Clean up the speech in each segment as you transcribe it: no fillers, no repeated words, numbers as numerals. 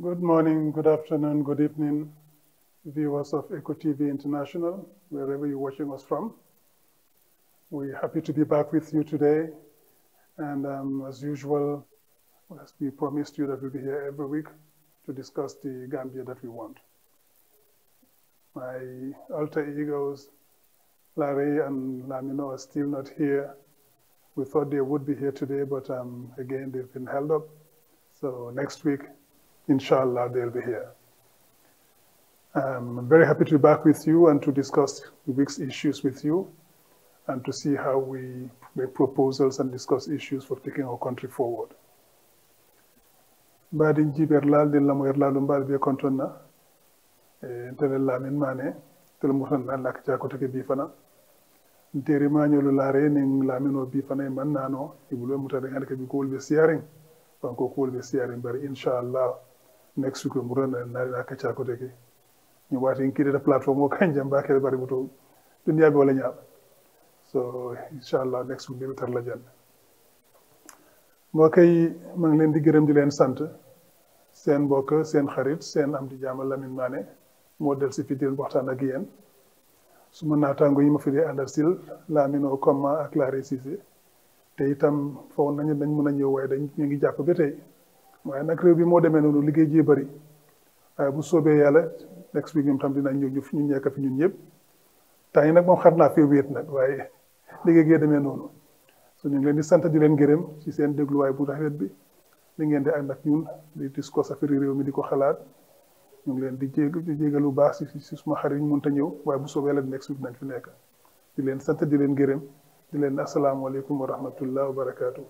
Good morning, good afternoon, good evening, viewers of Eco TV International, wherever you're watching us from. We're happy to be back with you today. And as usual, as we promised you that we'll be here every week to discuss the Gambia that we want. My alter egos, Larry and Lamino, are still not here. We thought they would be here today, but again, they've been held up. So next week, inshallah, they'll be here. I'm very happy to be back with you and to discuss the week's issues with you and to see how we make proposals and discuss issues for taking our country forward. Badin jiberlal din lamu yerlalu mbal be kontonna tele lamin mane tele mutan lak ja ko take bi fana deri mañolu laare nin lamino bi fana man nano ibulo mutade ngade ke bi ko wolbe siaring banko ko wolbe siaring bari inshallah next week murana na ka ca ko take ñu wati nkide da platform o kanjam ba ke bari buto dunya be wala ñaab so inshallah next week be tar la jann moo kay ma ngi leen di gërëm di leen sant seen mbokk seen xarit seen am di jaamal Lamine Mané moo del si fi di leen waxtaan ak yéen suma naataango yi ma fi dee àndal sil Lamino Komma ak Larry Cissé te itam foog nañu dañ mën a ñëw waaye dañ ñu ngi jàpp ba tey waaye nag réew bi moo demee noonu liggéey ji bëri waaye bu soobee yàlla next week ñoom tam dinañ ñëw ñu nekk fi ñun ñëpp temps yi nag moom xar naa fi wéet nag waaye liggéey gee demee noonu so ñu ngi leen di sant di leen gërëm ci seen dégluwaay bu rafet bi li ngeen di ànd ak ñun di discuss affaire réew mi di ko xalaat ñu ngi leen di jégal lu baax si suma xarit ñu mënta ñëw waaye bu soobee yàlla next week nañ fi nekk di leen sant di leen gërëm di leen asalaamaaleykum wa rahmatullah wa barakatuh.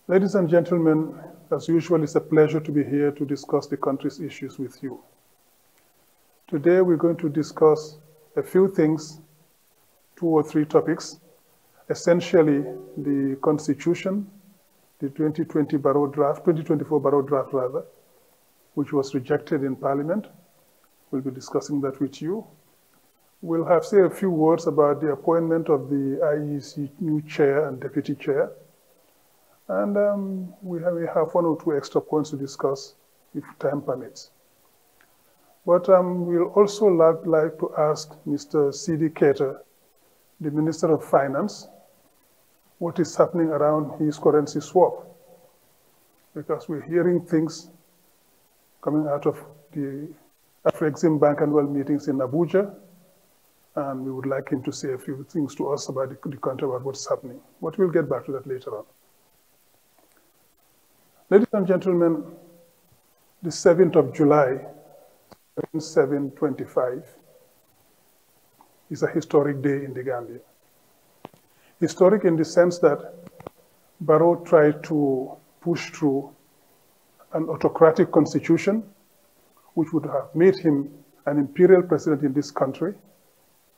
Ladies and gentlemen, as usual, it's a pleasure to be here to discuss the country's issues with you. Today, we're going to discuss a few things, 2 or 3 topics, essentially the Constitution, the 2024 Barrow draft rather, which was rejected in Parliament. We'll be discussing that with you. We'll say a few words about the appointment of the IEC new chair and deputy chair. And we have 1 or 2 extra points to discuss if time permits. But we'll also like to ask Mr. C.D. Keita, the Minister of Finance, what is happening around his currency swap. Because we're hearing things coming out of the Afrexim Bank annual meetings in Abuja, and we would like him to say a few things to us about the country, about what's happening. But we'll get back to that later on. Ladies and gentlemen, the 7th of July, 7/25, is a historic day in the Gambia. Historic in the sense that Barrow tried to push through an autocratic constitution, which would have made him an imperial president in this country,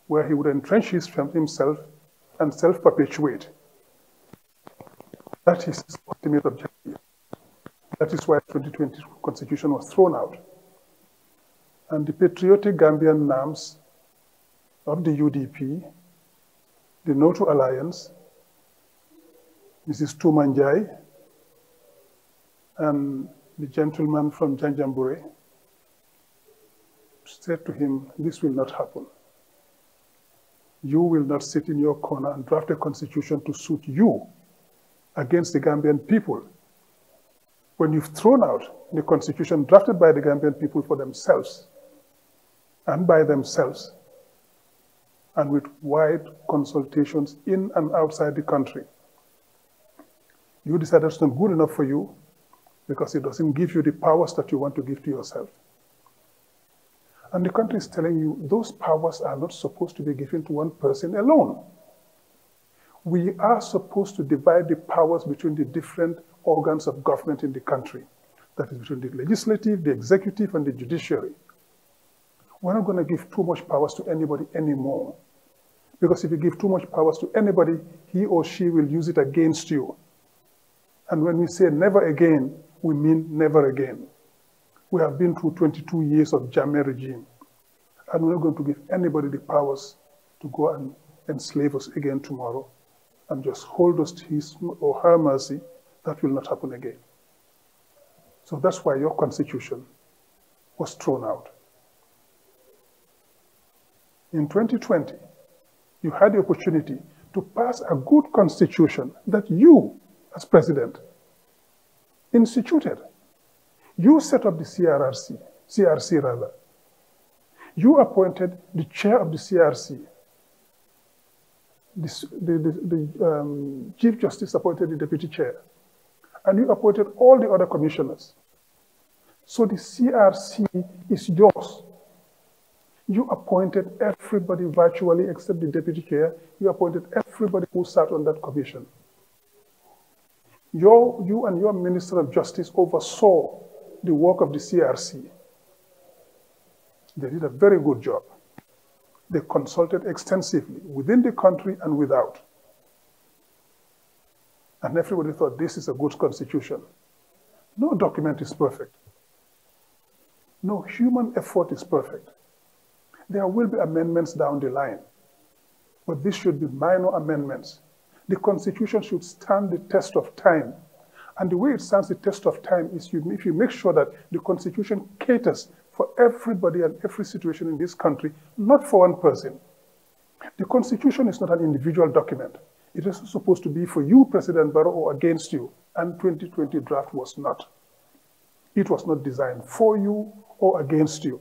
where he would entrench himself and self-perpetuate. That is his ultimate objective. That is why the 2020 constitution was thrown out. And the patriotic Gambian NAMs of the UDP, the No to Alliance, Mrs. Tumanjai, and the gentleman from Janjambure, said to him, this will not happen. You will not sit in your corner and draft a constitution to suit you against the Gambian people, when you've thrown out the constitution drafted by the Gambian people for themselves and by themselves, and with wide consultations in and outside the country. You decided it's not good enough for you because it doesn't give you the powers that you want to give to yourself. And the country is telling you those powers are not supposed to be given to one person alone. We are supposed to divide the powers between the different organs of government in the country. That is between the legislative, the executive, and the judiciary. We're not going to give too much powers to anybody anymore. Because if you give too much powers to anybody, he or she will use it against you. And when we say never again, we mean never again. We have been through 22 years of Jammeh regime. And we're not going to give anybody the powers to go and enslave us again tomorrow and just hold us to his or her mercy. That will not happen again. So that's why your constitution was thrown out. In 2020, you had the opportunity to pass a good constitution that you, as president, instituted. You set up the CRC rather. You appointed the chair of the CRC. The Chief Justice appointed the deputy chair. And you appointed all the other commissioners. So the CRC is yours. You appointed everybody virtually except the deputy chair. You appointed everybody who sat on that commission. You and your Minister of Justice oversaw the work of the CRC. They did a very good job. They consulted extensively within the country and without. And everybody thought this is a good constitution. No document is perfect. No human effort is perfect. There will be amendments down the line, but this should be minor amendments. The Constitution should stand the test of time. And the way it stands the test of time is if you make sure that the Constitution caters for everybody and every situation in this country, not for one person. The Constitution is not an individual document. It is supposed to be for you, President Barrow, or against you. And 2020 draft was not. It was not designed for you or against you.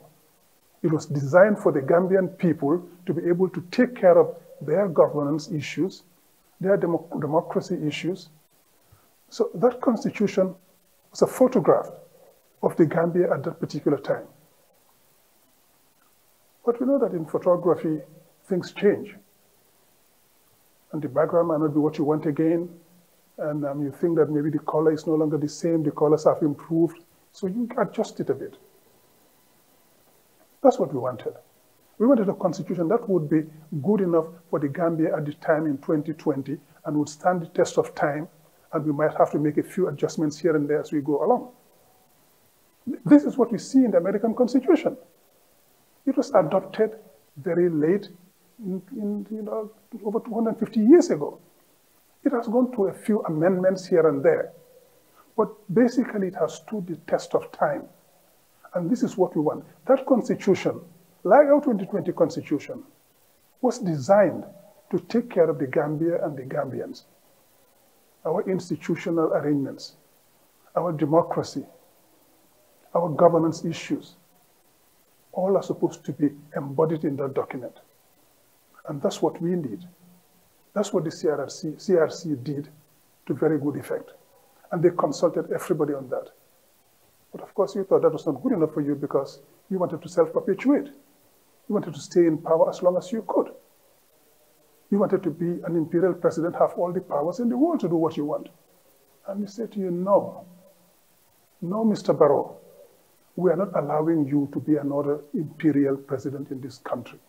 It was designed for the Gambian people to be able to take care of their governance issues, their democracy issues. So that constitution was a photograph of the Gambia at that particular time. But we know that in photography, things change. And the background might not be what you want again. And you think that maybe the color is no longer the same, the colors have improved. So you adjust it a bit. That's what we wanted. We wanted a constitution that would be good enough for the Gambia at the time in 2020 and would stand the test of time, and we might have to make a few adjustments here and there as we go along. This is what we see in the American Constitution. It was adopted very late, over 250 years ago. It has gone through a few amendments here and there, but basically it has stood the test of time. And this is what we want. That constitution, like our 2020 constitution, was designed to take care of the Gambia and the Gambians. Our institutional arrangements, our democracy, our governance issues, all are supposed to be embodied in that document. And that's what we need. That's what the CRC did to very good effect. And they consulted everybody on that. But of course, you thought that was not good enough for you because you wanted to self-perpetuate. You wanted to stay in power as long as you could. You wanted to be an imperial president, have all the powers in the world to do what you want. And we say to you, no. No, Mr. Barrow. We are not allowing you to be another imperial president in this country.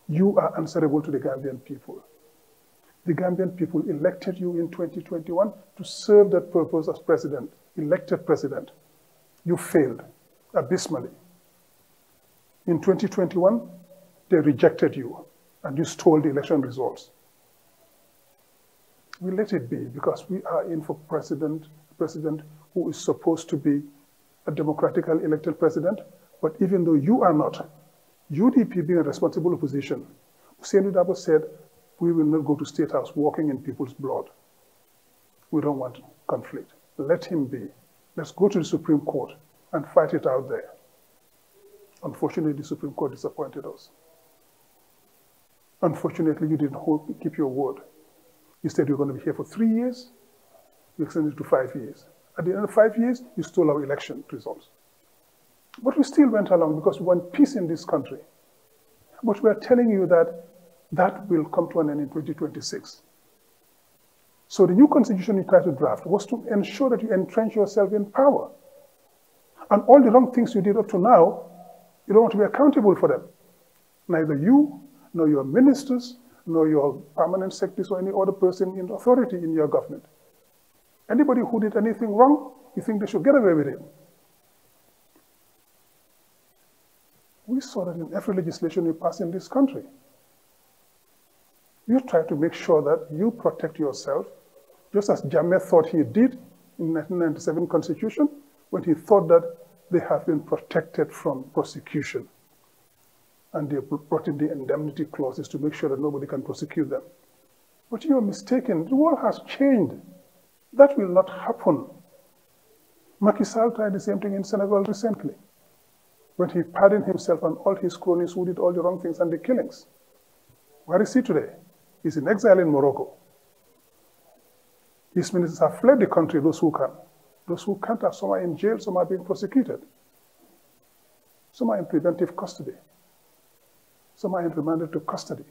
You are answerable to the Gambian people. The Gambian people elected you in 2021 to serve that purpose as president, elected president. You failed abysmally. In 2021, they rejected you and you stole the election results. We let it be because we are in for president who is supposed to be a democratically elected president, but even though you are not, UDP being a responsible opposition, Hussein Dabo said, we will not go to State House walking in people's blood. We don't want conflict. Let him be. Let's go to the Supreme Court and fight it out there. Unfortunately, the Supreme Court disappointed us. Unfortunately, you didn't keep your word. You said you're going to be here for 3 years. You extended it to 5 years. At the end of 5 years, you stole our election results. But we still went along because we want peace in this country. But we're telling you that that will come to an end in 2026. So the new constitution you tried to draft was to ensure that you entrench yourself in power. And all the wrong things you did up to now, you don't want to be accountable for them. Neither you, nor your ministers, nor your permanent secretaries or any other person in authority in your government. Anybody who did anything wrong, you think they should get away with it. We saw that in every legislation we pass in this country. You try to make sure that you protect yourself, just as Jammeh thought he did in 1997 Constitution, when he thought that they have been protected from prosecution. And they brought in the indemnity clauses to make sure that nobody can prosecute them. But you are mistaken. The world has changed. That will not happen. Macky Sall tried the same thing in Senegal recently, when he pardoned himself and all his cronies who did all the wrong things and the killings. Where is he today? He's in exile in Morocco. His ministers have fled the country, those who can. Those who can't are some are in jail, some are being prosecuted. Some are in preventive custody. Some are in remanded to custody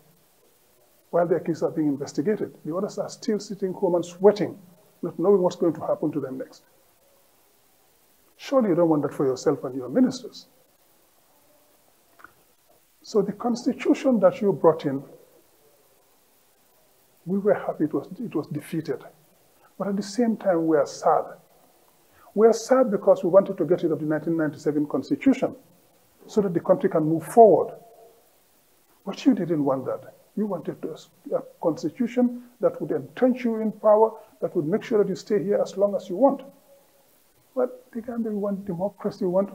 while their cases are being investigated. The others are still sitting home and sweating, not knowing what's going to happen to them next. Surely you don't want that for yourself and your ministers. So the constitution that you brought in, we were happy it was defeated. But at the same time, we are sad. We are sad because we wanted to get rid of the 1997 constitution so that the country can move forward. But you didn't want that. You wanted a constitution that would entrench you in power, that would make sure that you stay here as long as you want. But the Gambia, we want democracy, we want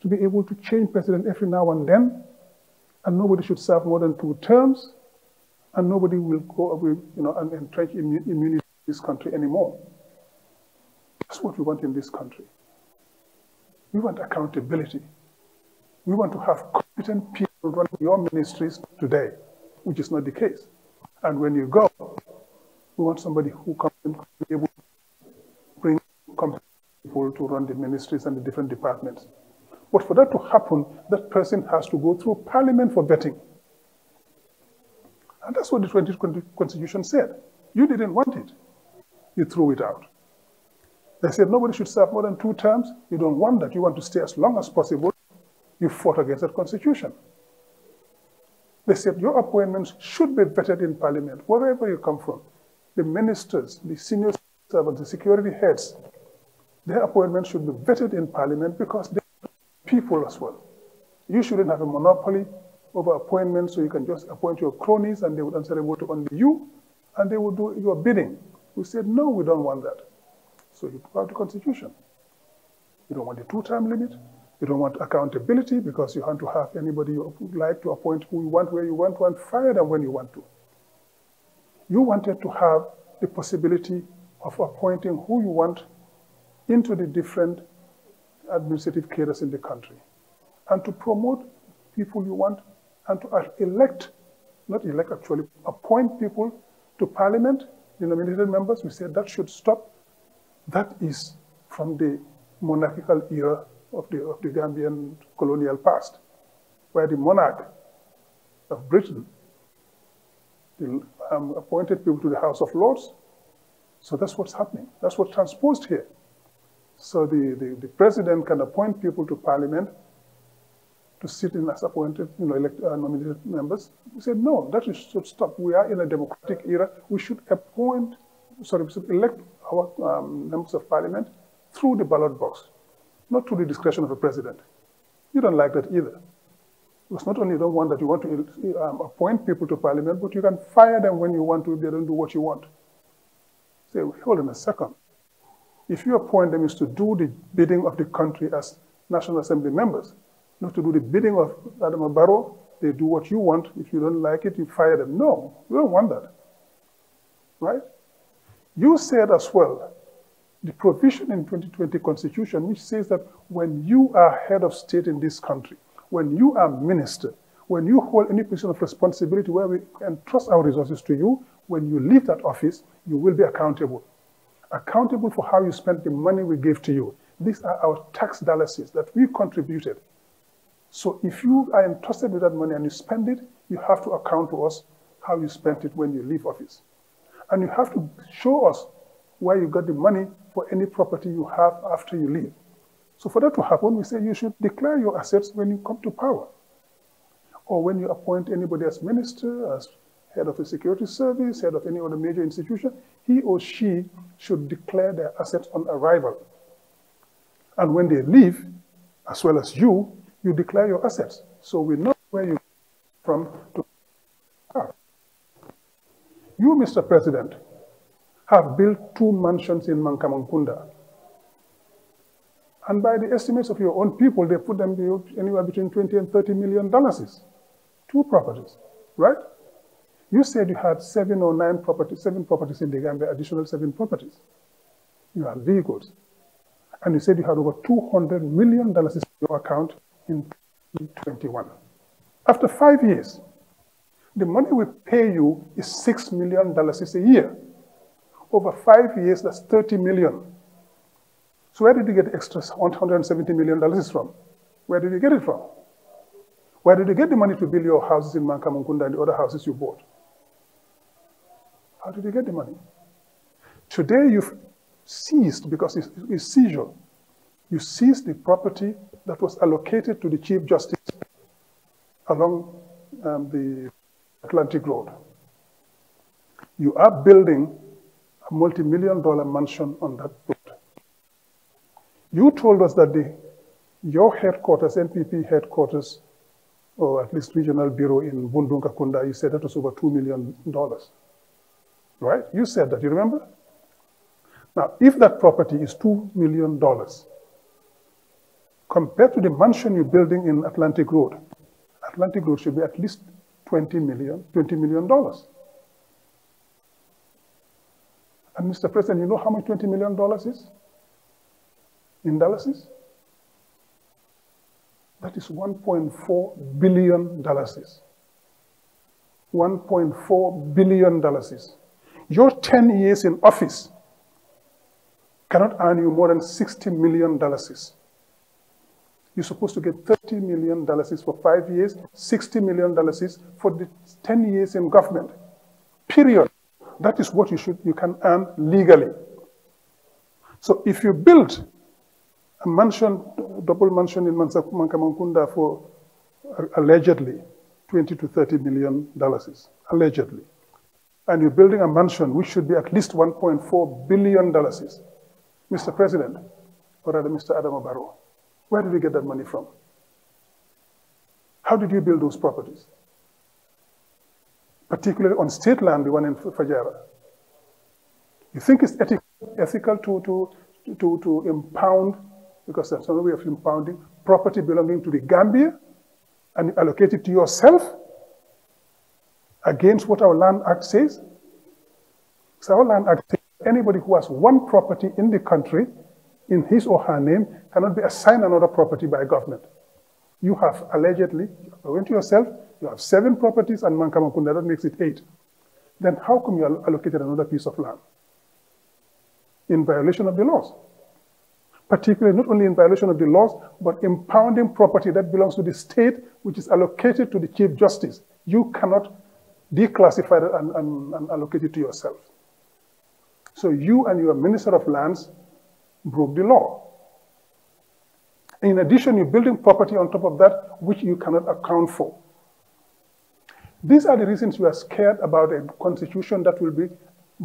to be able to change president every now and then, and nobody should serve more than 2 terms, and nobody will go away, and entrench immunity in this country anymore. That's what we want in this country. We want accountability. We want to have competent people running your ministries today, which is not the case. And when you go, we want somebody who can be able to bring competent people to run the ministries and the different departments. But for that to happen, that person has to go through Parliament for vetting. And that's what the 2020 Constitution said. You didn't want it. You threw it out. They said nobody should serve more than 2 terms. You don't want that. You want to stay as long as possible. You fought against that constitution. They said your appointments should be vetted in Parliament, wherever you come from. The ministers, the senior servants, the security heads, their appointments should be vetted in Parliament because they're people as well. You shouldn't have a monopoly over appointments, so you can just appoint your cronies and they would answer to only you, and they will do your bidding. We said, no, we don't want that. So you took out the constitution. You don't want the 2-term limit. You don't want accountability because you want to have anybody you would like to appoint who you want, where you want to, and fire them when you want to. You wanted to have the possibility of appointing who you want into the different administrative cadres in the country, and to promote people you want, and to appoint people to Parliament, the nominated members. We said that should stop. That is from the monarchical era of the Gambian colonial past, where the monarch of Britain appointed people to the House of Lords. So that's what's happening. That's what's transposed here. So the president can appoint people to Parliament to sit in as appointed, nominated members. We said, no, that should stop. We are in a democratic era. We should elect our members of Parliament through the ballot box, not through the discretion of the president. You don't like that either. Because not only you don't want that, you want to appoint people to Parliament, but you can fire them when you want to if they don't do what you want. Say, hold on a second. If you appoint them, is to do the bidding of the country as National Assembly members, not to do the bidding of Adama Barrow. They do what you want. If you don't like it, you fire them. No, we don't want that. Right? You said as well, the provision in 2020 Constitution, which says that when you are head of state in this country, when you are minister, when you hold any position of responsibility where we entrust our resources to you, when you leave that office, you will be accountable. Accountable for how you spent the money we gave to you. These are our tax dollars that we contributed. So if you are entrusted with that money and you spend it, you have to account to us how you spent it when you leave office. And you have to show us where you got the money for any property you have after you leave. So for that to happen, we say you should declare your assets when you come to power. Or when you appoint anybody as minister, as head of a security service, head of any other major institution, he or she should declare their assets on arrival. And when they leave, as well as you declare your assets. So we know where you come from to have. You, Mr. President, have built 2 mansions in Mankamangkunda. And by the estimates of your own people, they put them anywhere between $20 and $30 million. 2 properties, right? You said you had 7 properties in the Gambia, additional 7 properties. You had vehicles. And you said you had over $200 million in your account in 2021. After 5 years, the money we pay you is $6 million a year. Over 5 years, that's $30 million. So where did you get the extra $170 million from? Where did you get it from? Where did you get the money to build your houses in Mankamukunda and the other houses you bought? How did you get the money? Today you've seized, because it's seizure, you seized the property that was allocated to the Chief Justice along the Atlantic Road. You are building a multi-million-dollar mansion on that road. You told us that your headquarters, NPP headquarters, or at least regional bureau in Bundunkakunda, you said that was over $2 million. Right? You said that, you remember? Now, if that property is $2 million, compared to the mansion you're building in Atlantic Road should be at least $20 million. And Mr. President, you know how much $20 million is? In dollars? That is $1.4 billion. $1.4 billion. Your 10 years in office cannot earn you more than $60 million. You're supposed to get $30 million for 5 years, $60 million for the 10 years in government. Period. That is what you can earn legally. So if you build a mansion, double mansion in Mankamukunda for allegedly $20 to $30 million, allegedly, and you're building a mansion which should be at least $1.4 billion, Mr. President, or rather Mr. Adama Barrow, where did you get that money from? How did you build those properties? Particularly on state land, the one in Fajara. You think it's ethical to impound, because there's no way of impounding, property belonging to the Gambia and allocate it to yourself against what our Land Act says? So our Land Act says anybody who has one property in the country in his or her name cannot be assigned another property by government. You have allegedly, according to yourself, you have 7 properties and Mankamukunda, that makes it 8. Then how come you allocated another piece of land? In violation of the laws. Particularly not only in violation of the laws, but impounding property that belongs to the state, which is allocated to the Chief Justice. You cannot declassify it and allocate it to yourself. So you and your Minister of Lands broke the law. In addition, you're building property on top of that, which you cannot account for. These are the reasons we are scared about a constitution that will be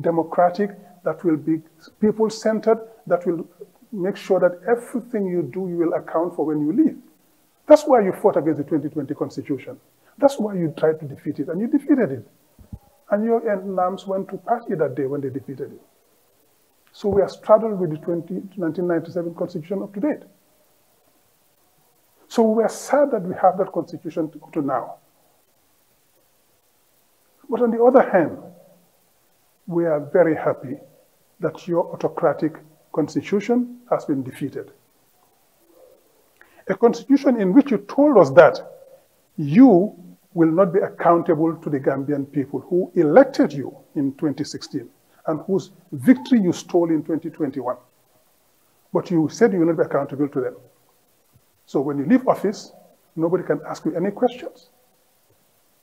democratic, that will be people-centered, that will make sure that everything you do, you will account for when you leave. That's why you fought against the 2020 constitution. That's why you tried to defeat it, and you defeated it. And your NAMs went to party that day when they defeated it. So we are straddled with the 1997 constitution up to date. So we are sad that we have that constitution up to now. But on the other hand, we are very happy that your autocratic constitution has been defeated. A constitution in which you told us that you will not be accountable to the Gambian people who elected you in 2016 and whose victory you stole in 2021. But you said you will not be accountable to them. So when you leave office, nobody can ask you any questions.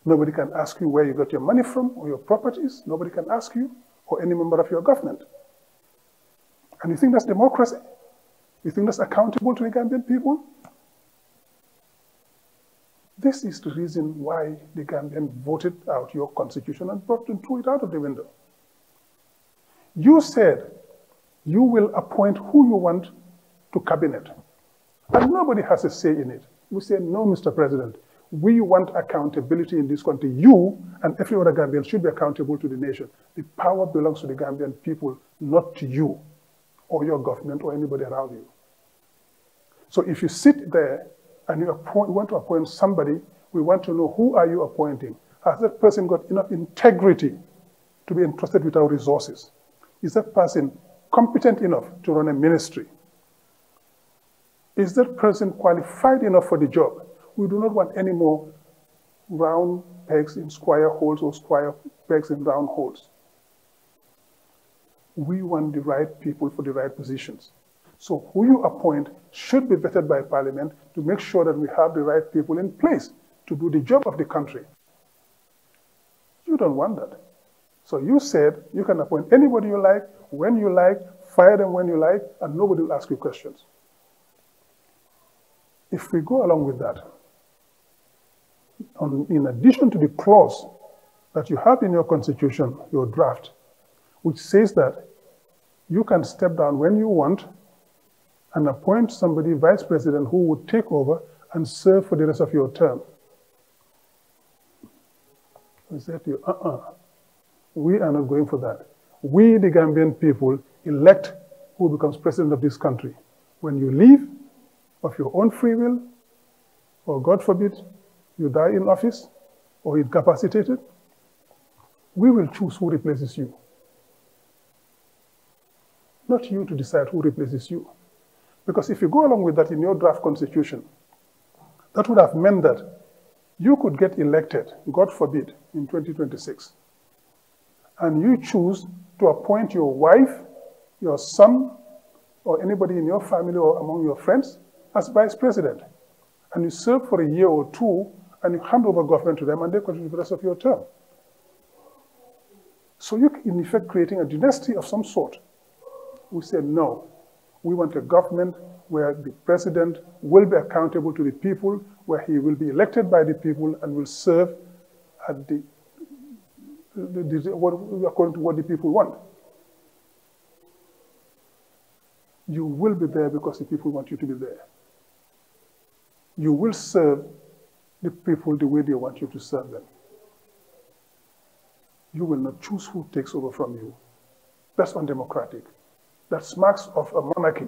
Nobody can ask you where you got your money from or your properties. Nobody can ask you or any member of your government. And you think that's democracy? You think that's accountable to the Gambian people? This is the reason why the Gambian voted out your constitution and threw it out of the window. You said you will appoint who you want to cabinet, and nobody has a say in it. We said, no, Mr. President, we want accountability in this country. You and every other Gambian should be accountable to the nation. The power belongs to the Gambian people, not to you or your government or anybody around you. So if you sit there and you want to appoint somebody, we want to know, who are you appointing? Has that person got enough integrity to be entrusted with our resources? Is that person competent enough to run a ministry? Is that person qualified enough for the job? We do not want any more round pegs in square holes or square pegs in round holes. We want the right people for the right positions. So who you appoint should be vetted by Parliament to make sure that we have the right people in place to do the job of the country. You don't want that. So you said you can appoint anybody you like, when you like, fire them when you like, and nobody will ask you questions. If we go along with that, in addition to the clause that you have in your constitution, your draft, which says that you can step down when you want and appoint somebody vice president who would take over and serve for the rest of your term. I said to you, we are not going for that. We, the Gambian people, elect who becomes president of this country. When you leave of your own free will, or God forbid, you die in office or incapacitated, we will choose who replaces you. Not you to decide who replaces you. Because if you go along with that in your draft constitution, that would have meant that you could get elected, God forbid, in 2026, and you choose to appoint your wife, your son, or anybody in your family or among your friends as vice president. And you serve for a year or two, and you hand over government to them, and they continue the rest of your term. So you're in effect creating a dynasty of some sort. We said, no, we want a government where the president will be accountable to the people, where he will be elected by the people and will serve at according to what the people want. You will be there because the people want you to be there. You will serve the people the way they want you to serve them. You will not choose who takes over from you. That's undemocratic. That smacks of a monarchy.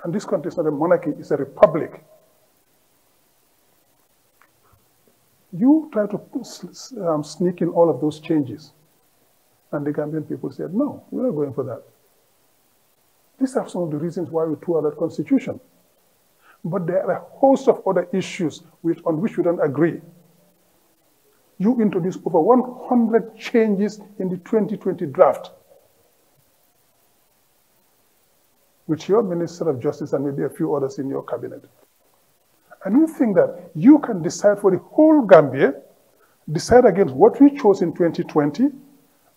And this country is not a monarchy, it's a republic. You try to sneak in all of those changes. And the Gambian people said, no, we're not going for that. These are some of the reasons why we threw out that constitution. But there are a host of other issues on which we don't agree. You introduced over 100 changes in the 2020 draft, with your Minister of Justice and maybe a few others in your cabinet. And you think that you can decide for the whole Gambia, decide against what we chose in 2020,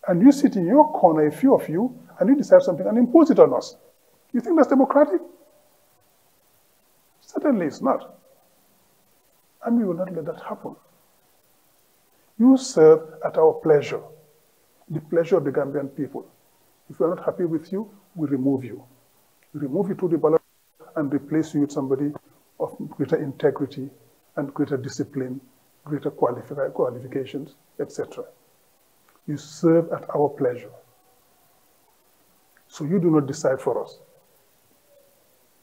and you sit in your corner, a few of you, and you decide something and impose it on us. You think that's democratic? Certainly it's not. And we will not let that happen. You serve at our pleasure, the pleasure of the Gambian people. If we are not happy with you, we remove you. We remove you to the ballot and replace you with somebody of greater integrity and greater discipline, greater qualifications, etc. You serve at our pleasure. So you do not decide for us.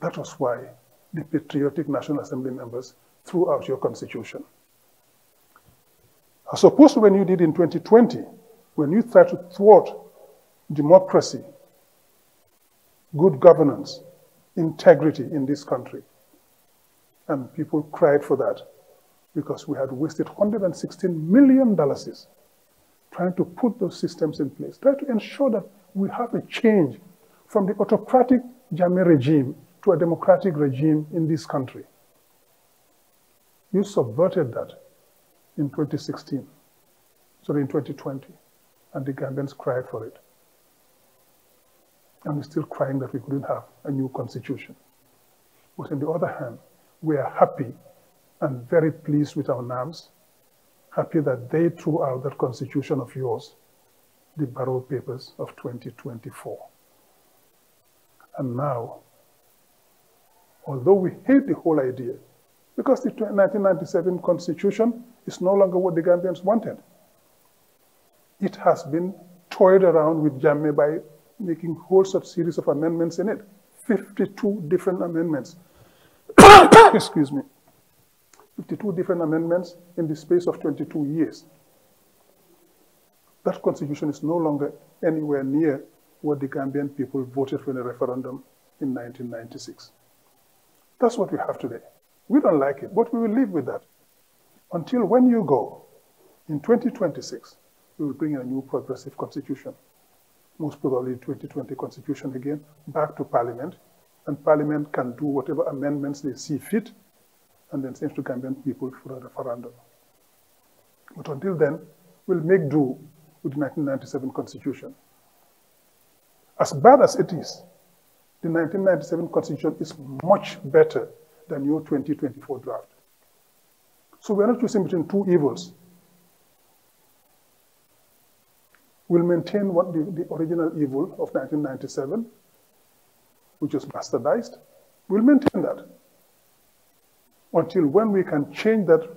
That was why the patriotic National Assembly members threw out your constitution. As opposed to when you did in 2020, when you tried to thwart democracy, good governance, integrity in this country. And people cried for that because we had wasted $116 million trying to put those systems in place, trying to ensure that we have a change from the autocratic Jammeh regime to a democratic regime in this country. You subverted that in 2016, in 2020, and the Gambians cried for it. And we're still crying that we couldn't have a new constitution. But on the other hand, we are happy and very pleased with our NAMs, happy that they threw out that constitution of yours, the Barrow Papers of 2024. And now, although we hate the whole idea, because the 1997 constitution is no longer what the Gambians wanted. It has been toyed around with Jammeh by making whole such series of amendments in it, 52 different amendments. excuse me, 52 different amendments in the space of 22 years. That constitution is no longer anywhere near what the Gambian people voted for in a referendum in 1996. That's what we have today. We don't like it, but we will live with that. Until when you go, in 2026, we will bring in a new progressive constitution, most probably 2020 constitution again, back to Parliament, and Parliament can do whatever amendments they see fit, and then send to Gambian people for a referendum. But until then, we'll make do with the 1997 constitution. As bad as it is, the 1997 constitution is much better than your 2024 draft. So we're not choosing between two evils. We'll maintain what the original evil of 1997, which was bastardized. We'll maintain that until when we can change that,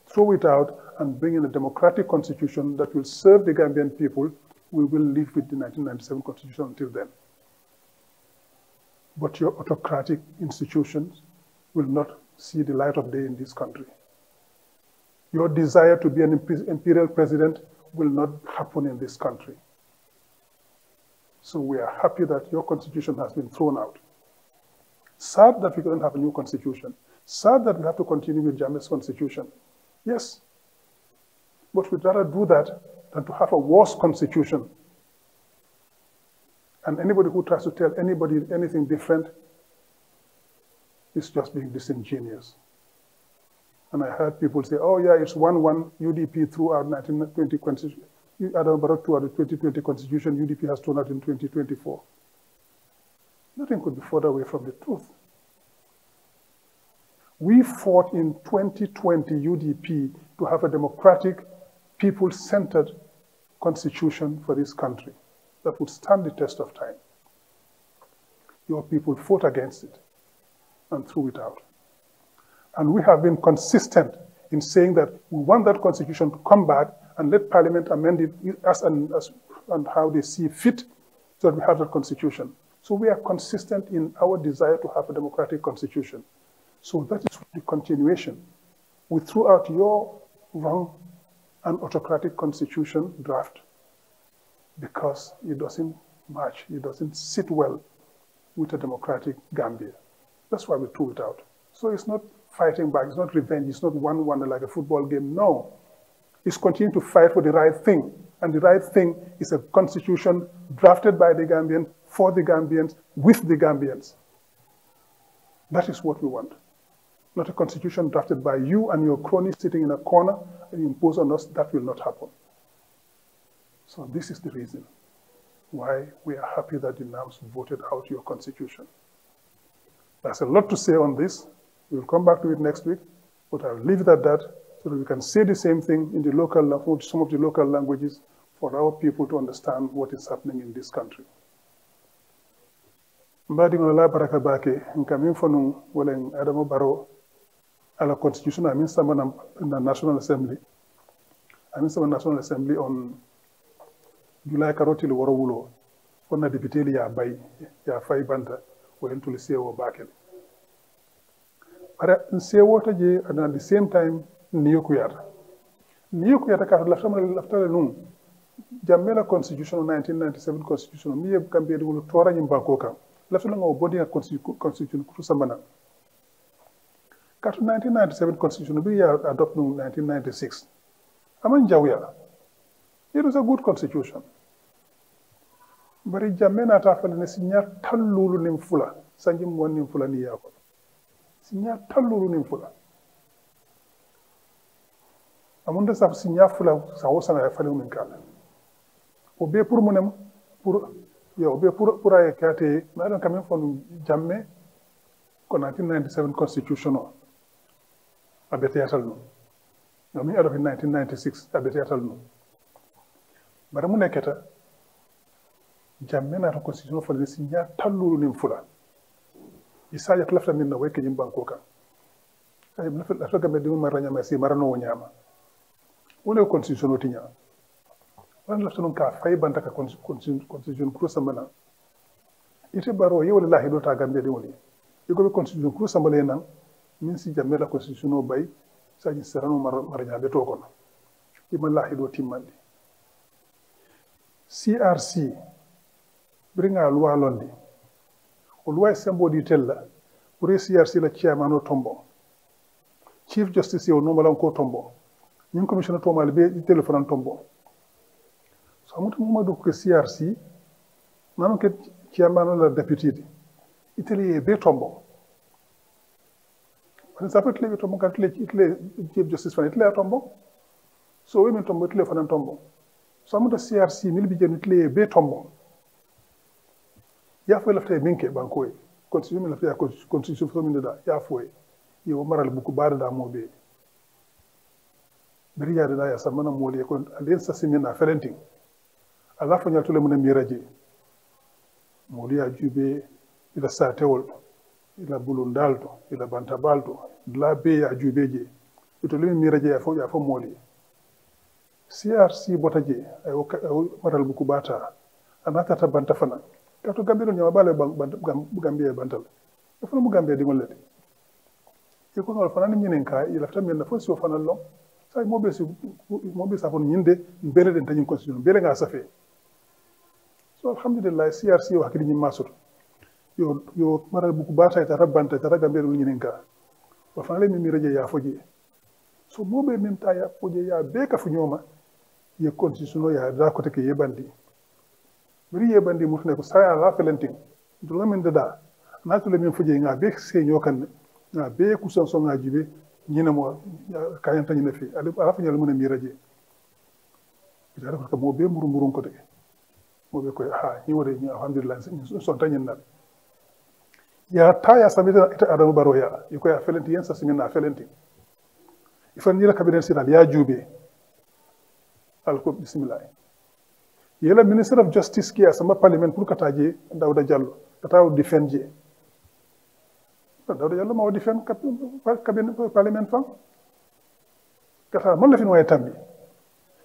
throw it out, and bring in a democratic constitution that will serve the Gambian people. We will live with the 1997 constitution until then. But your autocratic institutions will not see the light of day in this country. Your desire to be an imperial president will not happen in this country. So we are happy that your constitution has been thrown out. Sad that we couldn't have a new constitution. Sad that we have to continue with Jammeh's constitution. Yes, but we'd rather do that than to have a worse constitution. And anybody who tries to tell anybody anything different is just being disingenuous. And I heard people say, oh yeah, it's 1-1 UDP threw out 1920 constitution. Adam Barrow threw out the 2020 constitution, UDP has thrown out in 2024. Nothing could be further away from the truth. We fought in 2020 UDP to have a democratic, people-centered constitution for this country that would stand the test of time. Your people fought against it and threw it out. And we have been consistent in saying that we want that constitution to come back and let Parliament amend it as and how they see fit so that we have that constitution. So we are consistent in our desire to have a democratic constitution. So that is the continuation. We threw out your wrong and autocratic constitution draft because it doesn't match, it doesn't sit well with a democratic Gambia. That's why we threw it out. So it's not fighting back, it's not revenge, it's not 1-1 like a football game, no. It's continuing to fight for the right thing. And the right thing is a constitution drafted by the Gambians, for the Gambians, with the Gambians. That is what we want. Not a constitution drafted by you and your cronies sitting in a corner and impose on us. That will not happen. So this is the reason why we are happy that the NAMs voted out your constitution. There's a lot to say on this. We'll come back to it next week, but I'll leave it at that so that we can say the same thing in the local, some of the local languages for our people to understand what is happening in this country. Mbadi ngola baraka bake nkamin fonu wala Adama Barrow ala constitution amin sama na National Assembly. Amin sama National Assembly on July karoti le woro wulo fonna député li ya bay ya fay banta wala ntuli sewo bakele. Para sewo taje at the same time niyo kuyata ka laftale nun jammela constitution 1997 constitution mi yeb kambe de wolo tora nyim banko kam laftale ngo bodi a constitution kutu sambana katu 1997 constitution bi ya adopt nun 1996 aman jawya it was a good constitution bari jammena ta fale ne sinya tallulu nim fula sanjim wonni fula ni yako sinya tallulu nim fula amunda sa sinya fula sa wosana ya fale min kala o be pour munem pour yo be pour ay kate na don kamen fonu jamme ko 1997 constitution o abete yatal no mi ado 1996 abete yatal no bara mu neketa jamme na constitution fale sinya tallulu nim fula isa ya lafta min na weke jimban ko kan ay lafta gambe de maranya ma si marano wonyama wona constitution o tinya wan lafta non ka fay banta ka constitution kuro sambana ite baro ye wallahi do ta gambe de woni yugo be constitution kuro sambale nan min si jamme la constitution o bay saji serano marañaɓe to kono ima laahiɗo timmandi CRC ɓiringa loi londi o loi semboɗi tella pour CRC la chairman o tombo chief justice o nomalan ko tombo ñin commissioner tomale ɓe téléphone tombo so amuta mamadou ko CRC nano ke chairman o la député di itali ɓe tombo ça peut être tombo quand itle chief justice fan itle tombo so women tombo itle fanan tombo so amuta CRC mil bi jeni itle be tombo ya fo lafta minke banko e constitution min lafta constitution fo min da ya fo e yo maral buku baada da mobe bari ya da ya samana moli ko alen sasimina felenting ala fo nyatule mun miraje moli ya jube ila satewol ila bulundalto ila bantabalto la be ya jubeje to limi miraje ya fo moli CRC botaje ay maral buku bata anata ta banta fana kato gambiro nyama bale gambie bantal fo mu gambie di ngolete e ko ngol fana ni ka ila fata men na fo so fana lo say mobe sa fon nyinde mbele den tanyi constitution mbele nga safe so alhamdulillah CRC wa hakili nyima soto yo maral buku bata ta rabanta ta gambiro nyinen ka wa fana le mi reje ya foje so mobe men ta ya foje ya be ka fu nyoma ye constitution ya da ko take yebandi bari yebandi mutne ko saya la felenting do men da na to le men foje nga be se nyokan na be ku son nga jibe nyina mo kayan tan nyina fi ala fa nyal mun mi raje ida ko mo be murun ko de mo be ko ha ni wore ni alhamdulillah son tan nyina ya ta ya sabita ita adamu baro ya iko ya felenti yensa simina felenti ifan ni la cabinet sidal ya jube alko bismillah yela minister of justice ki asama parliament pour kataje Dawda Jallo kataw defenje Dawda Jallo ma defend cabinet parliament fa kata mon la fin way tambi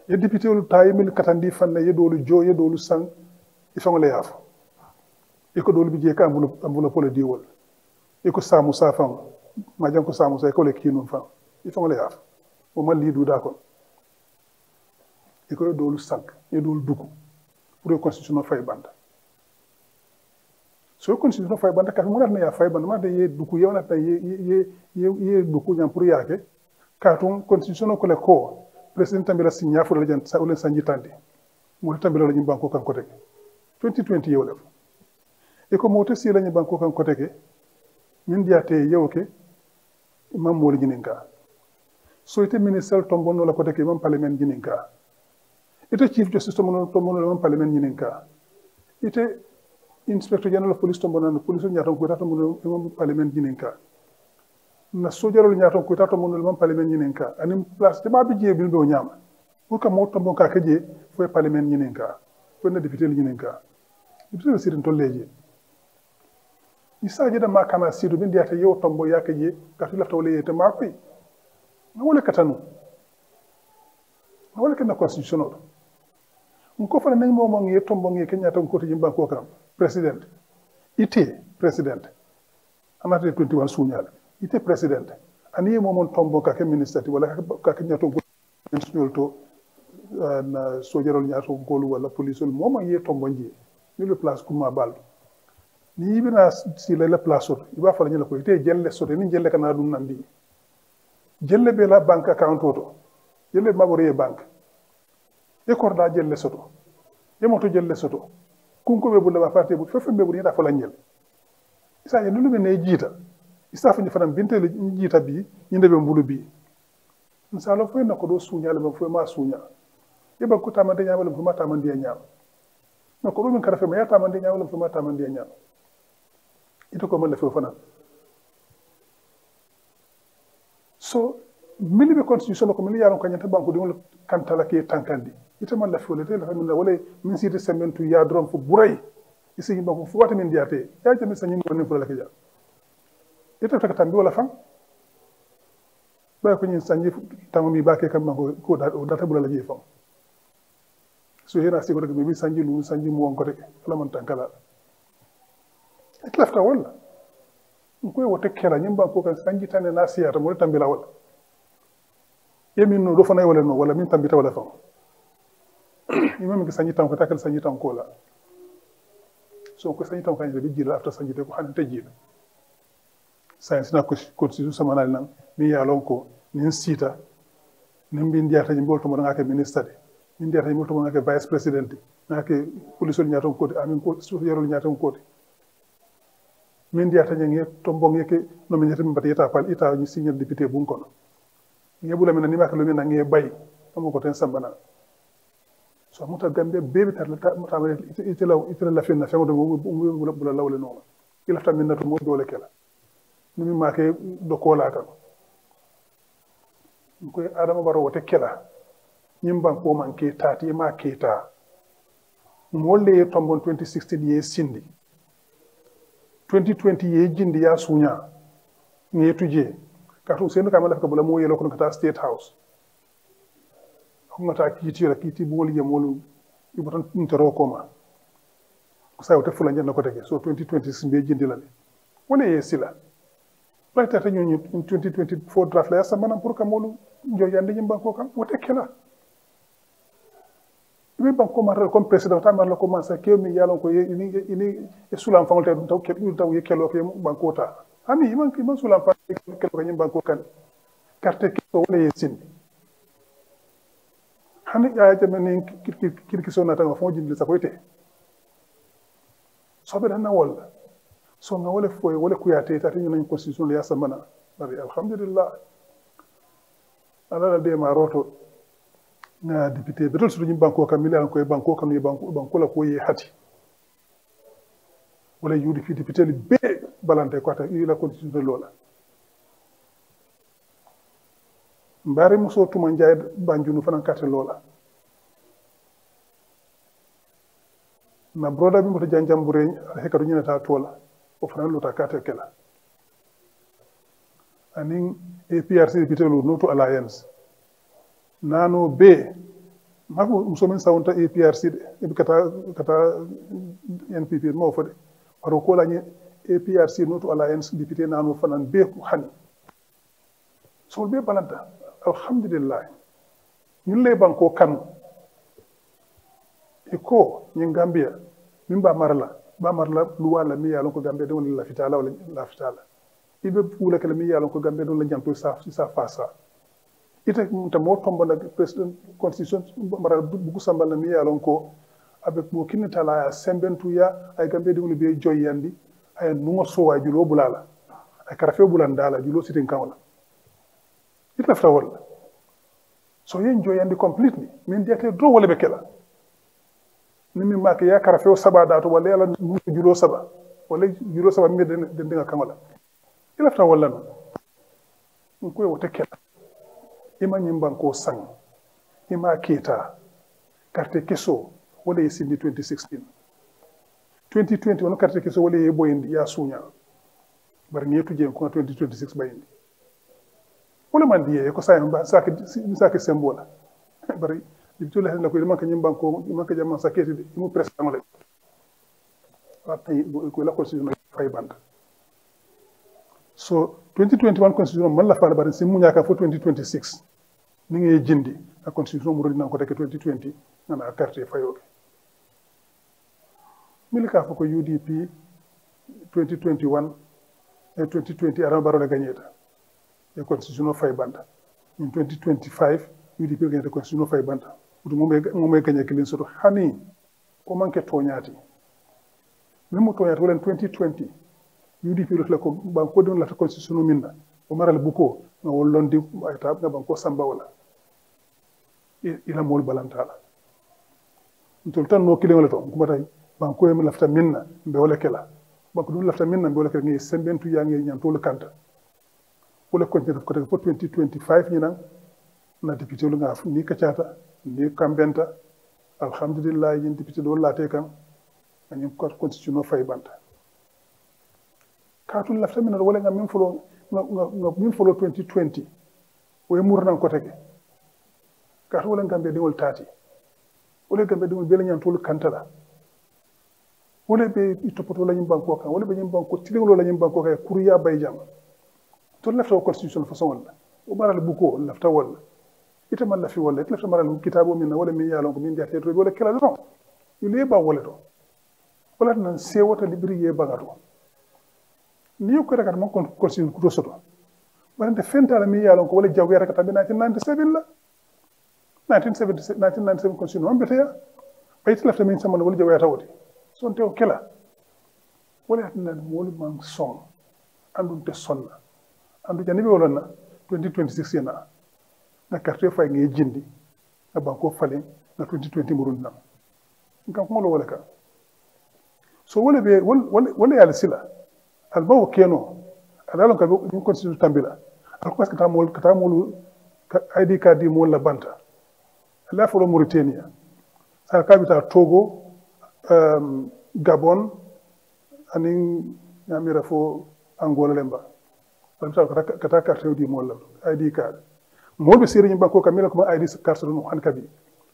e député ol tayimil katandi fanne yedolu jo yedolu sang ifangole yaf iko dolu bi je ka ambulo pole diwol iko samu safam ma janko samu say ko le kinum fa ifangole yaf o man li du da ko iko dolu sang yedolu duku pour constitution fay banda so constitution fay banda ka mo na ya fay banda ma de ye duku yewna ta ye duku nyam pour yake ka ton constitution ko le ko president tambira signa fu la jan sa ulen sanji tande mo tambira la banko kan ko tege 2020 yewle e ko mo to si la banko kan ko tege min diate yewke mam mo lininka so ite minister tombono la ko tege mam parlement jininka ite chief justice tombono la mam parlement jininka ite inspector general of police tombono police nyaton ko tato mo mam parlement jininka na sojarol nyaton ko tato mo mam parlement jininka anim place te ma bi je bilbe o nyama pour que mo tombon ka keje fo parlement jininka fo na député jininka député sirin tolleje isaje da makana sidu bin diata yo tombo yakaje ka tu lafta wala yete makoy na wala katanu na wala kana constitutional ko fa nañ mo ngi tombo ngi kenya tan ko to jimba ko kam president ite president amate 21 suñal ite president ani mo mon tombo ka ke ministre wala ka kenya to ko to na sojarol nyaato golu wala police mo mo ngi tombo ngi ni le place kuma baldo ni bina si la place ot iba fa la ko ite jelle sote ni jelle kana dum nandi jelle be la bank account to jelle ma bore bank e korda jelle soto e moto jelle soto kunko be bulla ba fate bu fefe be bu ni da fa la ñel isa ye nulu be ne jita isa fa ni fanam binte le jita bi ñinde be mbulu bi misalo fo na ko do suñal ba fo ma suña e ba ko tamande ñaawal fo ma tamande ñaaw no ko min karafe ma ya tamande ñaawal fo ma tamande ñaaw ito ko mala fo fana so mili be constitution ko mili yaron ko nyanta banko dum kantala ke tankandi ito mala fo le tele famina wala min site sementu ya drom fo buray isi yimba ko fo wata min diate ya jami sanyi mo ne fo la ke ja ito taka tambi wala fam ba ko nyin sanyi tamami ba ke kam ko data bula la je fam so hena siko rek mi sanji lu sanji mo won ko rek ala man tankala et lafta wala ko wote kera nyimba ko kan sanji tane na siyata mo tambila wala yemin no do fana wala no wala min tambita wala fa imam ki sanji tan ko takal sanji tan ko la so ko sanji tan kan be jila after sanji te ko hanata jila science na ko constitution samanal nan mi ya lon ko nin sita nin bin diata ni bolto mo ngake ministre de min diata ni bolto mo ngake vice president ngake police nyaton ko amin ko su yorol nyaton ko min diata ngi to mbong yeke no min yata mbati yata pal ita ni signal député bun kono ngebula min ni makka lo min ngi bay am ko ten sambana so muta gambe bebe tar ta muta itela la fenna fengo do bula lawle no ila ta min natu mo dole kala ni mi make do ko la tan ko adama baro wote kala nyimban ko man ke tati ma keta molle tombon 2016 ye sindi 2020 ye jindi ya sunya ngi tuje katu senu kamala ka bula mo yelo ko kata state house ngata kiti bol ye molu ibotan intero koma ko sa wote fulan janna ko tege so 2026 be jindi la wala ye sila play tata ñu 2024 draft la sa manam pour ka molu njo yande ñimba ko kam wote kela ibe banko mar comme président tamar la commencer ke mi yalon ko ini sulam fangolte taw ke taw ye kelo ke banko ta ami man sulam fa kelo ko ñimba ko kan carte ke ko wala ye sin hani ya jamani kirki sona tan fo jindi sa koyte sobe dan na wala so nga wala foy wala kuyate tata ñu nañ constitution la yasa mana bari alhamdulillah ala de ma roto na député betol suñu banko kam milian ko banko kam ni banko la ko yi hati wala yudi fi député li be balante ko ta ila constitution de lola mbari muso tuma njaay banjunu fanan carte lola na broda bi mo janjam bu reñ hekatu ñu ta tola o fanan lota carte kala anin APRC député lu noto alliance nano be mako musomin sawunta APRC de kata NPP mo fode waro ko lañi APRC noto alliance député nano fanan be ko hani so be balanta alhamdulillah ñun lay banko kanu iko ñi Gambia min ba marla lu wala mi yalon ko Gambia de won la fitala wala la fitala ibe fula kala mi yalon ko Gambia don la janto sa fasa ita ta mo tombo na president constitution mara bu sambal na mi yalon ko avec mo kinita ya sembentu ya ay Gambia de woni be joyandi ay numo so wajulo bulala ay karafe bulandala julo sitin kawla ita fa wala so yen joyandi completely min diate do wala be kala nimi make ya karafe saba dato wala yala julo saba wala julo saba mi den dinga kawla ila fa wala no ko wote kala ima nyimban ko sang ima keta carte keso wala yesindi 2016 2020 wala carte keso wala ye boyindi ya sunya bar ngetu je ko 2026 bayindi wala man diye ko sayam ba saki sembola bari dibtu la ko man ka nyimban ko man ka jamma saketi de mu president la watay ko la constitution fay band so 2021 constitution man la fa bari simu nyaka fo 2026 ni ngay jindi a constitution mu rodina ko tek 2020 nana carte fayoke milika fo ko UDP 2021 et 2020 aran baro la gagneta e constitution fay banda in 2025 UDP gagneta constitution fay banda udu mo me gagné kilin soto hani ko manke toñati même toñati wala 2020 UDP la ko banko don la constitution minna o maral buko no wollondi ay tab na banko samba wala ila mol balantala ntol tan no kilin wala to ko batay banko yem lafta minna be wala kala banko dun lafta minna be wala kala ngi sembentu yangi nyantol kanta wala continue ko pour 2025 ñina na député lu nga ni kacata ni kambenta alhamdulillah yin député do laté kan ñu ko constitution fay banta katul lafta minna wala nga min folo nga min folo 2020 way murnan ko tege kat wala Gambia dingol tati wala Gambia dingol bela nyantol kantala wala be itopoto la banko kan wala be banko tilinglo la banko kay kuriya bay jam to lafta constitution façon wala o maral buko lafta wala ita man lafi wala ita lafta maral kitabo min wala min yalon ko min diate to wala kala don yule ba wala to wala nan se wata libri ye bagato ni ko raka mon constitution ko soto wala de fenta la min yalon ko wala jawwe raka tabi 1997 la 1997 constitution on beteya bayti lafta min sama wala jawwe tawti son tew kela wala nan wala man son andum te sonna andu jani be wolonna 2026 yana na carte fay ngi jindi na banko fale na 2020 murun nam ngam ko wala ka so wala be wala yalla sila al bawo keno adalon ka ñu constitution tambila al parce que ta mol ID card di mol la banta la folo Mauritania sa kabita Togo Gabon anin nyamira fo Angola lemba kata carte di mol la ID card mol be seri banko kamila ko ID carte no han kabi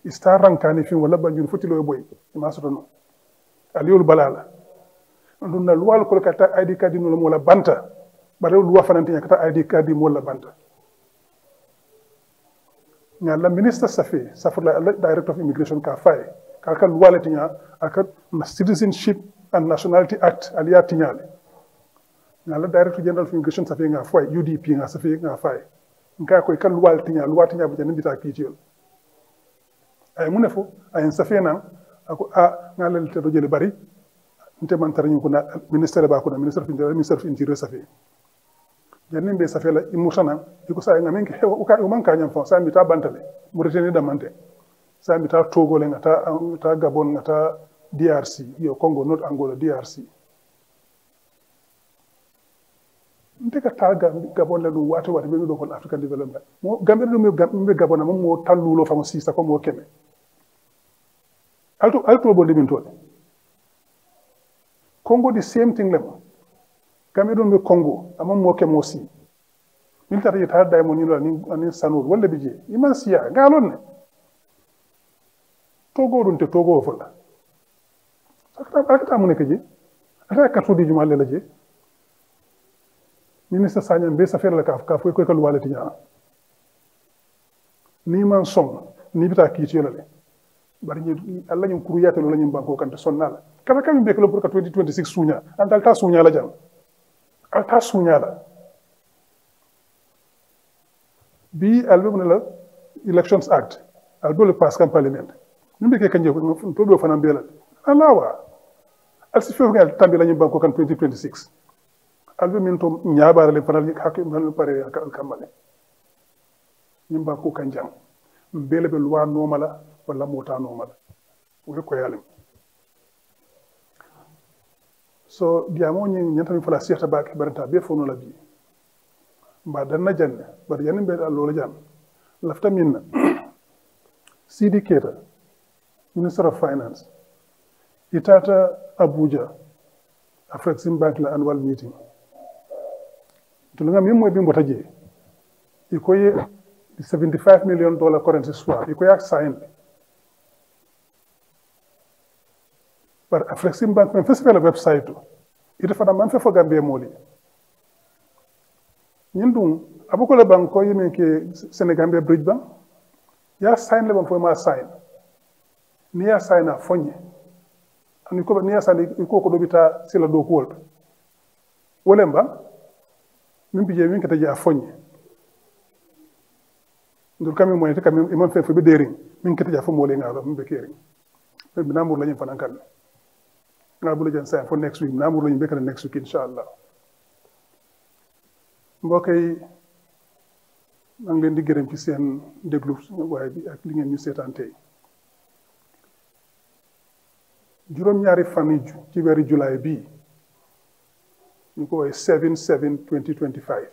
ista rankani fi wala banjul fotilo boy ma soto no aliul balala ndun na luwal ko kata ID card no mo la banta bare luwa fananti kata ID card mo la banta la minister safi safurla director of immigration ka fay ka luwal tinya aka citizenship and nationality act aliya tinyale la director general of immigration safi nga fay UDP nga safi nga fay nka ko kan luwal tinya bu janin bita kitiyol ay munefo ay safi nan ako ngala te do jele bari nte man tara ñu ko na ministère ba ko na ministère of interior safi jannin be safi la imutana iko sa nga menke o ka o man ka nyam fa sa mi ta bantale mu retene da mante sa mi ta Togo le ta Gabon ngata DRC yo Congo not Angola DRC nte ka ta Gabon la lu wato be do ko African development mo gambe do me Gabon mo tallulo fa mo sisa ko mo keme alto bo limin tole Congo the same thing lema Cameroon be Congo amam mo ke mo si min tata yita day mo ni ani sanur wala bije iman siya galon ne Togo dun te Togo fola akata mo ne keje ata ka tudi juma le je ministre Sagna be sa faire la ka ko ko wala ti nya ni man som ni bita ki ci yolale bari ni Allah ñu kuru yaata la ñu banko kan sonnala kala kam be ko pour ka 2026 suña andal ta suña la jam alta suña la bi album la elections act albo le pass kam parliament ñu be ke kanje ko to do fanam be la Allah wa al si fo ngal tambi la ñu banko kan 2026 albo min to ñaabara le fanal hakki man pare kamale ñu banko kan jam mbele be loi nomala wala mota nomala we ko yalim so diamo ñi ñanta fala sirta baake baranta be fono la bi mba danna janne bar yanin be allo la jam lafta minna Sidi Keita Minister of Finance itata Abuja Afrexim Bank la annual meeting to nga mi moy bi mbota je ikoye $75 million currency swap ikoye ak sign par Afrexim Bank men fes la website ita fana man fe fo Gambia moli ñindum abuko la banko yimi ke Senegambia Bridge Bank ya sign le ban fo ma sign ni ya sign a fonye ani ko ni ya sign ko dobita sila do ko wolemba min bije min kata ja fonye ndur kami moy te kami imam fe be dering min kata ja fo mole ngalo min be kering be namur lañu fanan kan ngabula jan say for next week namur lañu be kan next week inshallah mbokay ma ngi leen di gërëm ci seen déglu waaye bi ak li ngeen ñu seetaan tey juróom-ñaari fan yi ci weeru July bii ñu ko woowee 7/7/2025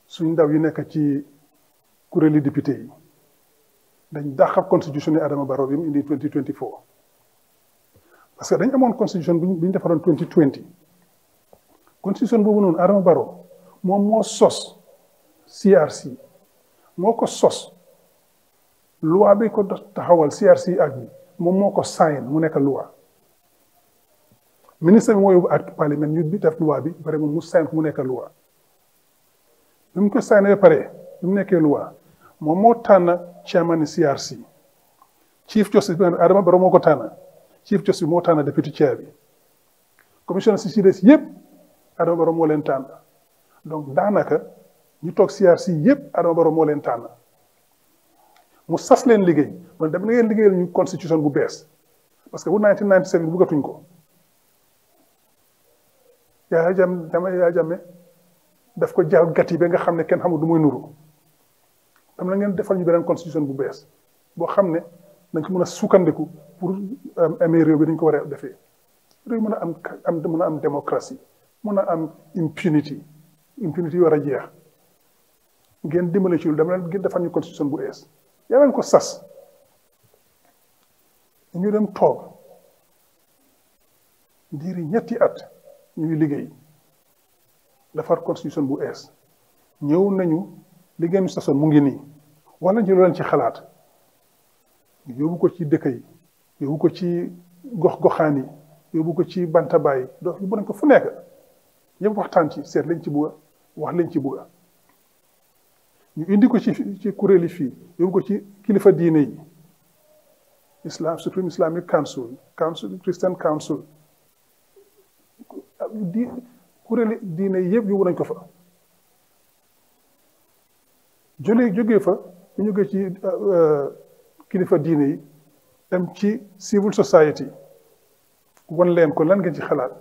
suñ ndaw yi nekk ci kuréeli député yi dañ dàq constitution ni Adama Barrow bi mu indi 2024 parce que dañ amoon constitution bu ñu defaroon 2020 constitution boobu noonu Adama Barrow moom moo sos CRC moo ko sos loi bi ko taxawal CRC ak bi moom moo ko sign mu nekk loi ministre bi moo yóbbu ak parlement ñu bi def loi bi pare moom mu sign mu nekk loi bi mu ko sign ba pare bi mu nekkee loi moom moo tànn chairman CRC chief justice bi Adama Barrow moo ko tànn chief justice bi moo tànn deputy chair bi commissioner si des yëpp Adama Barrow moo leen tànn donc daanaka ñu toog CRC yëpp Adama Barrow moo leen tànn mu sas leen liggéey man dem na ngeen liggéeyal ñu constitution bu bees parce que bu 1997 buggatuñ ko Yaya Jammeh daf ko jaal gàtt ba nga xam ne kenn xamul du muy nuru dem na ngeen defal ñu beneen constitution bu bees boo xam ne dañ ko mën a sukkandiku pour amee réew bi dañ ko war a defee réew mën a am démocratie mën a am impunity war a jeex ngeen dimbale ci lu dama leen ngeen defal ñu constitution bu ees yaa leen ko sas ñu dem toog diiri ñetti at ñuy liggéey defar constitution bu ees ñëw nañu liggéey mi sasoon mu ngi nii wala ñu leen ci xalaat yóbbu ko ci dëkk yi yóbbu ko ci gox-goxaan yi yóbbu ko ci bantabaay doo yóbbu nañ ko fu nekk ñëpp waxtaan ci seet lañ ci bugga wax lañ ci bugga ñu indi ko ci kuréel yi fii yóbbu ko ci kilifa diine yi Supreme Islamic Council Christian Council kuréeli diine yi yëpp yóbbu nañ ko fa jógee fa ñu jógee ci kilifa diine yi dem ci civil society wan leen ko lan ngeen ci xalaat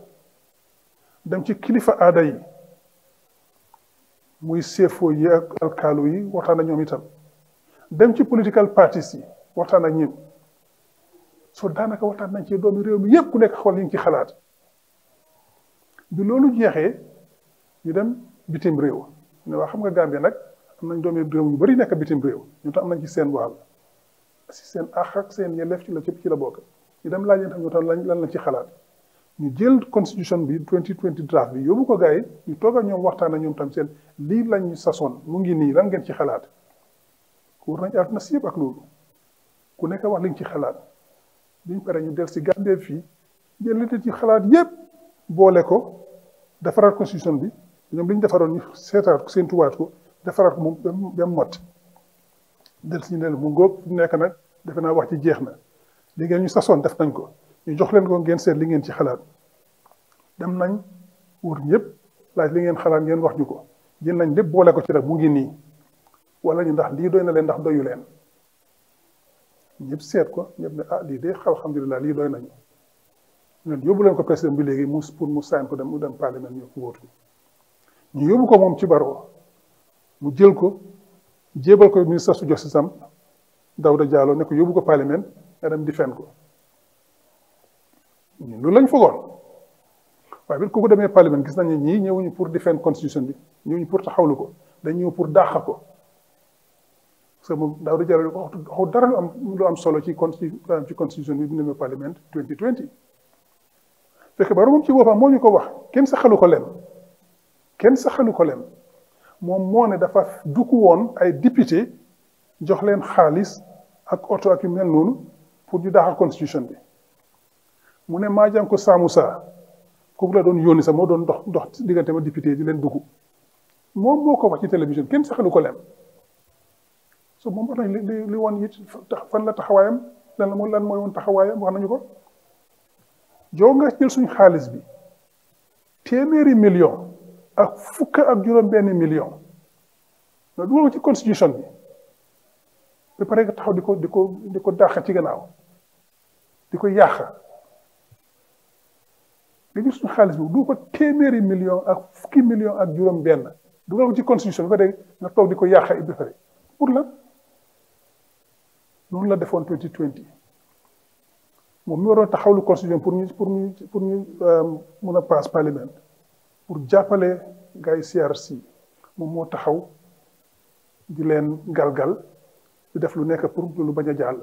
dem ci kilifa aada yi muy seefoo yi ak alkaalu yi waxtaan ak ñoom itam dem ci political parties yi waxtaan ak ñoom soo daanaka waxtaan nañ ci doomi réew mi yëpp ku nekk xool yi ngi ci xalaat bi loolu jeexee ñu dem bitim réew ne waa xam nga Gambie nag am nañ doomi réew yu bari nekk bitim réew ñu tam am nañ ci seen wàll si seen àq ak seen yelleef ci la bokk ñu dem laaj leen tam ñu tam lan lañ ci xalaat ñu jël constitution bi 2020 draft bi yóbbu ko gars yi ñu toog ak ñoom waxtaan ak ñoom tam seen lii lañ sasoon mu ngi nii lan ngeen ci xalaat war nañ àdduna si yëpp ak loolu ku nekk wax liñ ci xalaat biñ pare ñu del si Gambie fii jël li ci xalaat yëpp boole ko defaraat constitution bi ñoom li ñu defaroon ñu seetaat ko seentuwaat ko defaraat ko moom ba mu mot del si ñu ne mu ngóob fu nekk nag defe naa wax ci jeex na léegi ñu sasoon def nañ ko ñu jox leen ko ngeen seet li ngeen ci xalaat dem nañ wër ñëpp laaj li ngeen xalaat ngeen wax ñu ko jël nañ lépp boole ko ci rek mu ngi nii wala ñu ndax lii doy na leen ndax doyu leen ñëpp seet ko ñëpp ne lii de alhamdulilah lii doy nañu ñun yóbbu leen ko président bi léegi pour mu sign ko mu dem parlement ñu wóotu ñu yóbbu ko moom ci Barrow mu jël ko jébal ko ministre su justice am Dawda Jallow ne ko yóbbu ko parlement nga dem defend ko ñun loolu lañ fogoon waaye bi kooku demee parlement gis nañ ne ñii ñëwuñu pour defend constitution bi ñëwuñu pour taxawlu ko dañ ñëw pour dàq ko parce que moom Dawda Jallow waxu dara lu am solo ci constitution bi bu demee parlement 2020 fekk Barrow moom ci boppam moo ñu ko wax kenn saxalu ko leen moom moo ne dafa dukku woon ay député jox leen xaalis ak oto ak yu mel noonu pour ñu daaxal constitution bi mu ne Madianko Samusa kooku la doon yónni sax moo doon dox diggante ma député di leen dugg moom moo ko wax ci télévision kenn saxalu ko leen so moom wax nañ li woon it fan la taxawaayam lan mooy woon taxawaayam wax nañu ko joo nga jël suñ xaalis bi téeméeri million ak fukk ak juróom-benn million nga dugal ko ci constitution bi ba pare nga taxaw di ko dàq ci gannaaw di ko yàq nga jël suñ xaalis bi du ko téeméeri million ak fukki million ak juróom-benn dugal ko ci constitution bi ba pare nga toog di ko yàq ba pare pour la noonu la defoon 2020 moom mi waroon taxawlu constitution pour ñu mun a passe parlement pour jàppale gars yi CRC moom moo taxaw di leen galgal di def lu nekk pour lu bañ a jàll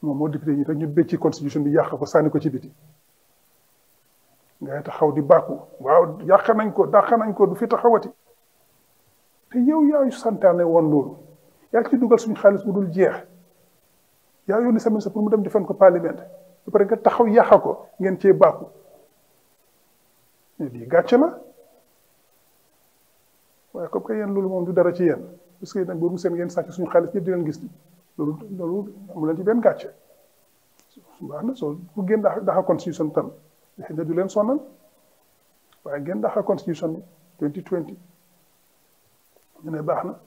moom moo député yi rek ñu bëcc ci constitution bi yàq ko sànni ko ci biti ngay taxaw di bàkku waaw yàq nañ ko dàq nañ ko du fi taxawati te yow yaa santaane woon loolu yaa ci dugal suñu xaalis bu dul jeex yaa yónni sa ministre pour mu dem defend ko parlement ba pare nga taxaw yàqa ko ngeen cee bàkku lii gàcce la waaye comme que yéen loolu moom du dara ci yéen parce que nag boobu seen ngeen sàcc suñu xaalis ñëpp di leen gis loolu amu leen ci benn gàcce baax na soo bu ngeen daxa constitution tam xëy na du leen sonal waaye ngeen daxa constitution bi 2020 ñu ne baax na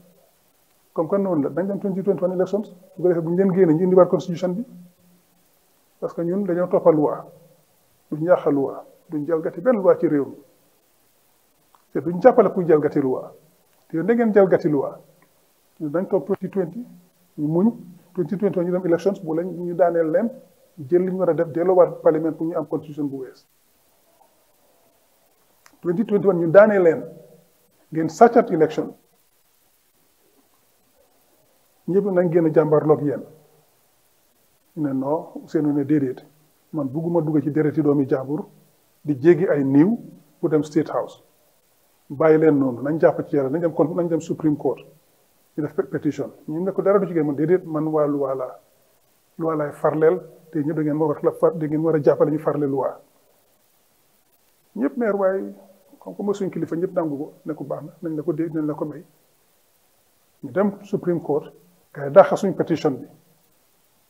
comme que noonu la dañ dem 2021 elections su ko defee bu ñu leen génne ñu indiwaat constitution bi parce que ñun dañoo toppal loi duñ yàqa loi duñ jalgati benn loi ci réew mi te duñ jàppale kuy jalgati loi te da ngeen jalgati loi ñu dañ toog 2020 ñu muñ 2021 ñu dem elections bu lañ ñu daaneel leen jël li ñu war a def delloowaat parlement pour ñu am constitution bu wees 2021 ñu daaneel leen ngeen sàccat election ñëpp nañ génn jàmbarloog yéen ñu ne non seenu ne déedéet man bugguma dugg ci dereti doomi jàmbur di jéggi ay niiw pour dem state house bàyyi leen noonu nañ jàpp ci yàlla nañ dem supreme court ñu def pétition ñu ne ko dara du ci génn man déedéet man waa loi laa loi laay farleel te ñëpp da ngeen war a jàppale ñu farle loi ñëpp meer waaye comme que mooy suñ kilifa ñëpp nangu ko ne ko baax na nañ la ko dégg nañ la ko may ñu dem supreme court gars yi dàqa suñ pétition bi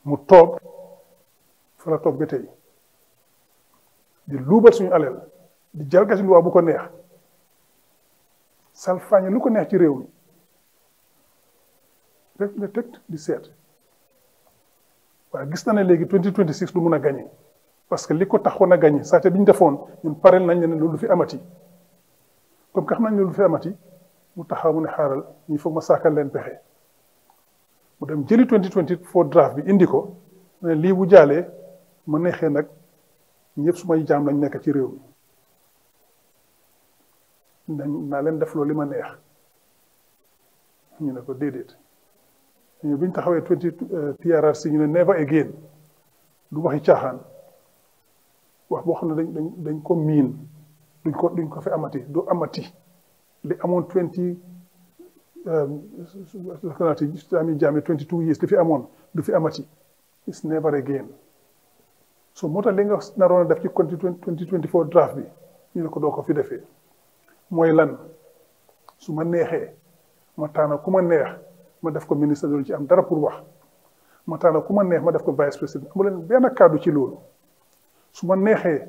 mu toog fa la toog ba tey di luubal suñu alal di jalgati loi bu ko neex salfaañe lu ko neex ci réew mi rek nga teg di seet waaye gis na ne léegi 2026 du mun a gagné parce que li ko taxoon a gagné saa bi ñu defoon ñun pareel nañ ne loolu du fi amati comme que xam nañ ne loolu du fi amati mu taxaw mu ne xaaral ñi foog ma saakal leen pexe mu dem jëli 2024 draft bi indi ko ne lii bu jaalee ma neexee nag ñëpp sumay jaam lañ nekk ci réew mi naa leen def loolu li ma neex ñu ne ko déedéet ñu bi ñu taxawee TRRC ñu ne never again du waxi caaxaan wax boo xam ne dañ ko miin duñ ko fi amati du amati li amoon 22 years li fi amoon du fi amati it's never again so moo tax li nga naroon a def ci 2024 draft bi ñu ne ko doo ko fi defee mooy lan su ma neexee ma tànn ku ma neex ma def ko ministre loolu ci am dara pour wax ma tànn ku ma neex ma def ko vice président amu leen benn kàddu ci loolu su ma neexee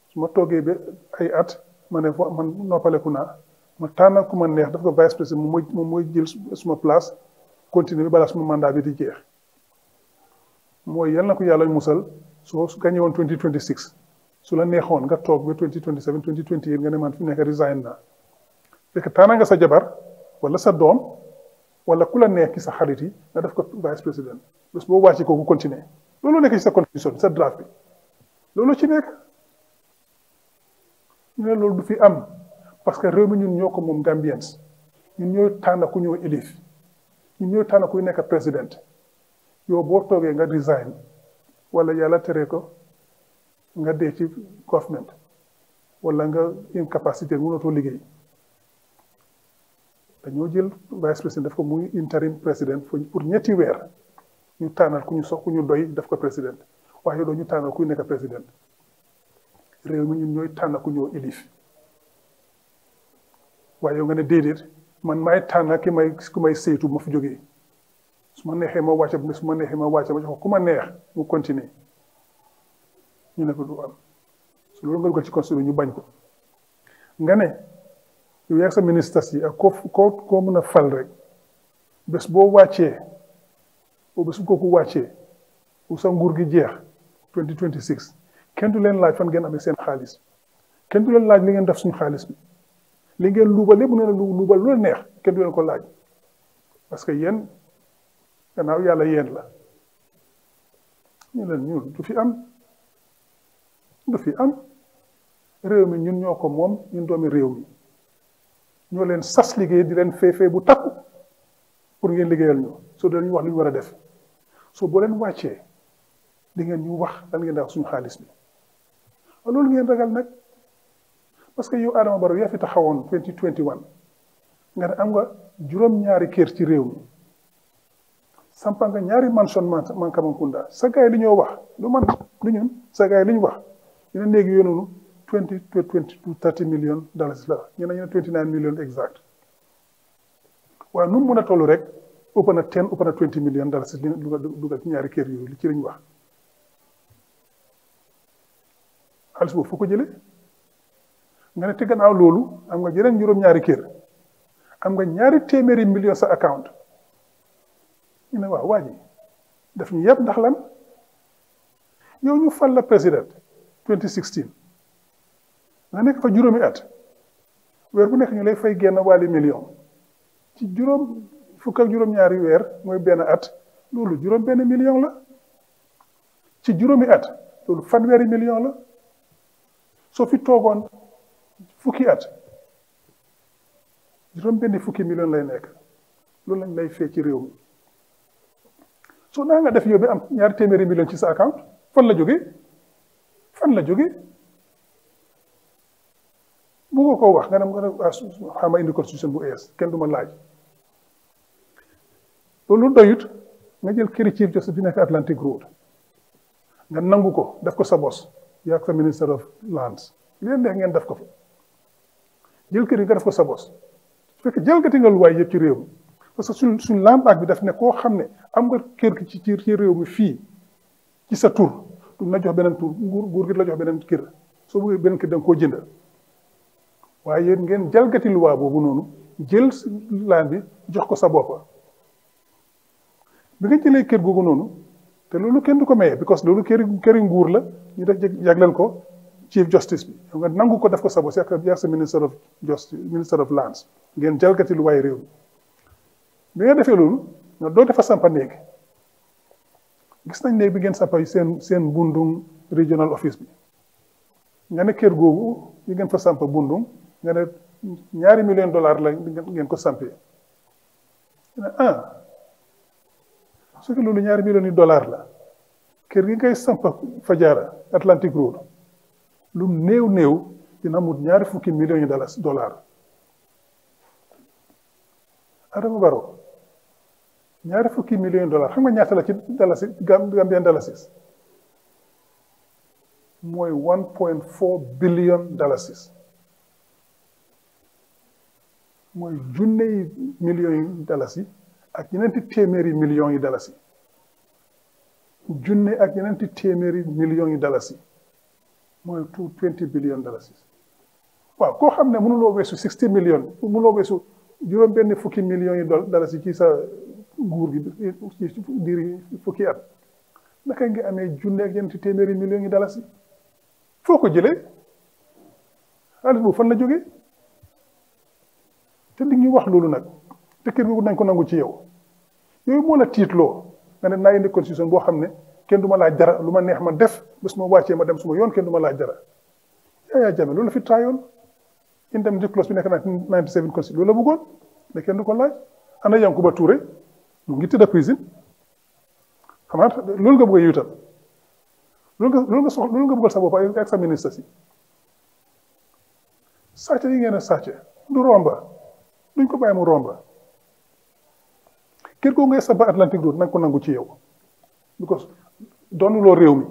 su ma toogee ba ay at ma ne man noppaleku naa ma tànn ku ma neex def ko vice président moom mooy jël suma place continuer bi balaa suma mandat bi di jeex mooy yal na ko yàlla musal soo gagné woon 2026 su la neexoon nga toog ba 2027 2028 nga ne man fi nekk resign naa fekk tànn nga sa jabar wala sa doom wala ku la neex ki sa xarit yi nga def ko vice président bés boo wàcce kooku continuer loolu nekk ci sa constitution sa draft bi loolu ci nekk ñu ne loolu du fi am parce que réew mi ñun ñoo ko moom Gambiens ñun ñooy tànn ku ñoo élif ñun ñooy tànn kuy nekk président yow boo toogee nga resign wala yàlla tere ko nga dee ci government wala nga incapacité mënatoo liggéey dañoo jël vice président def ko muy interim président pour ñetti weer ñu tànnal ku ñu doy def ko président waaye doo ñu tànnal kuy nekk président réew mi ñun ñooy tànn ku ñoo élif waaye yow nga ne déedéet man maay tànn ku may saytu ma fi jógee su ma neexee ma wàcce bu su ma neexee ma wàcce ma jox ko ku ma neex mu continuer ñu ne ko du am su loolu nga dugal ci constitution ñu bañ ko nga ne yow yaa sa ministres yi ak koo mën a fal rek bés boo wàccee bés bu kooku wàccee bu sa nguur gi jeex 2026 kenn du leen laaj fan ngeen amee seen xaalis kenn du leen laaj li ngeen def suñu xaalis bi li ngeen luubal lépp nee na luubal lu leen neex kenn du leen ko laaj parce que yéen gannaaw yàlla yéen la ñu leen ñun du fi am réew mi ñun ñoo ko moom ñun doomi réew mi ñoo leen sas liggéey di leen fee bu takku pour ngeen liggéeyal ñu soo dee ñu wax li ñu war a def soo boo leen wàccee di ngeen ñu wax lan ngeen def suñu xaalis bi loolu ngeen ragal nag parce que yow Adama Barrow yaa fi taxawoon 2021 nga ne am nga juróom-ñaari kër ci réew mi sampa nga ñaari mansion man Kamankunda sa gars yi li ñoo wax lu man lu ñun sa gars yi li ñu wax ñu ne néegi yoo noonu 20 to 30 million dollars la ñu ne 29 million exact waaye nu mu mën a toll rek ëpp na 10 ëpp na 20 million dollars li dugal ci ñaari kër yooyu li ci lañ wax xaalis boobu foo ko jëlee nga ne te gannaaw loolu am nga yeneen juróom-ñaari kër am nga ñaari téeméeri million sa account ñu ne waaw waa ji daf ñu yëpp ndax lan yow ñu fal la président 2016 nga nekk fa juróomi at weer bu nekk ñu lay fay genn wàlli million ci fukk ak juróom-ñaari weer mooy benn at loolu juróom benn million la ci juróomi at loolu fanweeri million la soo fi toogoon fukki at juróom benn fukki million lay nekk loolu lañ lay fay ci réew mi soo naa nga def yow bi am ñaari téeméeri million ci sa account fan la jóge bu nga koo wax nga ne xama indi constitution bu ees kenn du ma laaj loolu doyut nga jël këri chief justice bi nekk Atlantic Road nga nangu ko def ko sa bos yaa ak sa minister of lands leen neex ngeen def ko fa jël kër yi nga def ko sa bos su fekkee jëlgati nga luwaay yëpp ci réew mi parce que suñ land act bi daf ne koo xam ne am nga kër gi ci réew mi fii ci sa tur du la jox beneen tur nguur gi la jox beneen kër soo bëggee beneen kër da nga koo jënd waaye yéen ngeen jalgati luwaa boobu noonu jël land bi jox ko sa boppa bi nga jëlee kër googu noonu te loolu kenn du ko maye because loolu këri nguur la ñu def jagleel ko chief justice bi nga nangu ko def ko sa bos yaa sa minister of justice minister of lands ngeen jalgati luwaay réew mi bi nga defee loolu nga doo defa sampa néeg gis nañ néeg bi ngeen sampa seen bundung regional office bi nga ne kër googu yi ngeen fa sampa bundung nga ne $2 million la ngeen ko sampee su fekkee loolu $2 million la kër gi ngay sampa Fajara Atlantic Road lu néew dina mut $20 millions Adama Barrow $20 millions xam nga ñaata la ci dalasi Gambian dalasis mooy $1.4 billion mooy junney millions yi dalasi ak ñeneenti téeméeri millions yi dalasi junne ak ñeneenti téeméeri millions yi dalasi mooy $20 billion waaw koo xam ne mënuloo weesu 60 millions mënuloo weesu juróom benn fukki millions yi dalasi ci sa nguur gi ci diir fukki at naka nga amee junne ak ñeneenti téeméeri millions yi dalasi foo ko jëlee xaalis boobu fan la jógee te li ñuy wax loolu nag te kër googu nañ ko nangu ci yow yooyu moo la tiitloo nga ne naa indi constitution boo xam ne kenn du ma laaj dara lu ma neex ma def bés ma wàccee ma dem suma yoon kenn du ma laaj dara Yaya Jammeh loolu la fi taayoon indemnity clause bi nekk 97 constitution loolu la bëggoon mais kenn du ko laaj ana Yankuba Touré mu ngi tëdd prison xam nga loolu nga bëgg a yuutal loolu nga bëggal sa bopp ak sa ministre si sàcc yi ngeen a sàcc du romba duñ ko bàyyi mu romba kër googu ngay sa ba Atlantic Road nanga ko nangu ci yow because doonuloo réew mi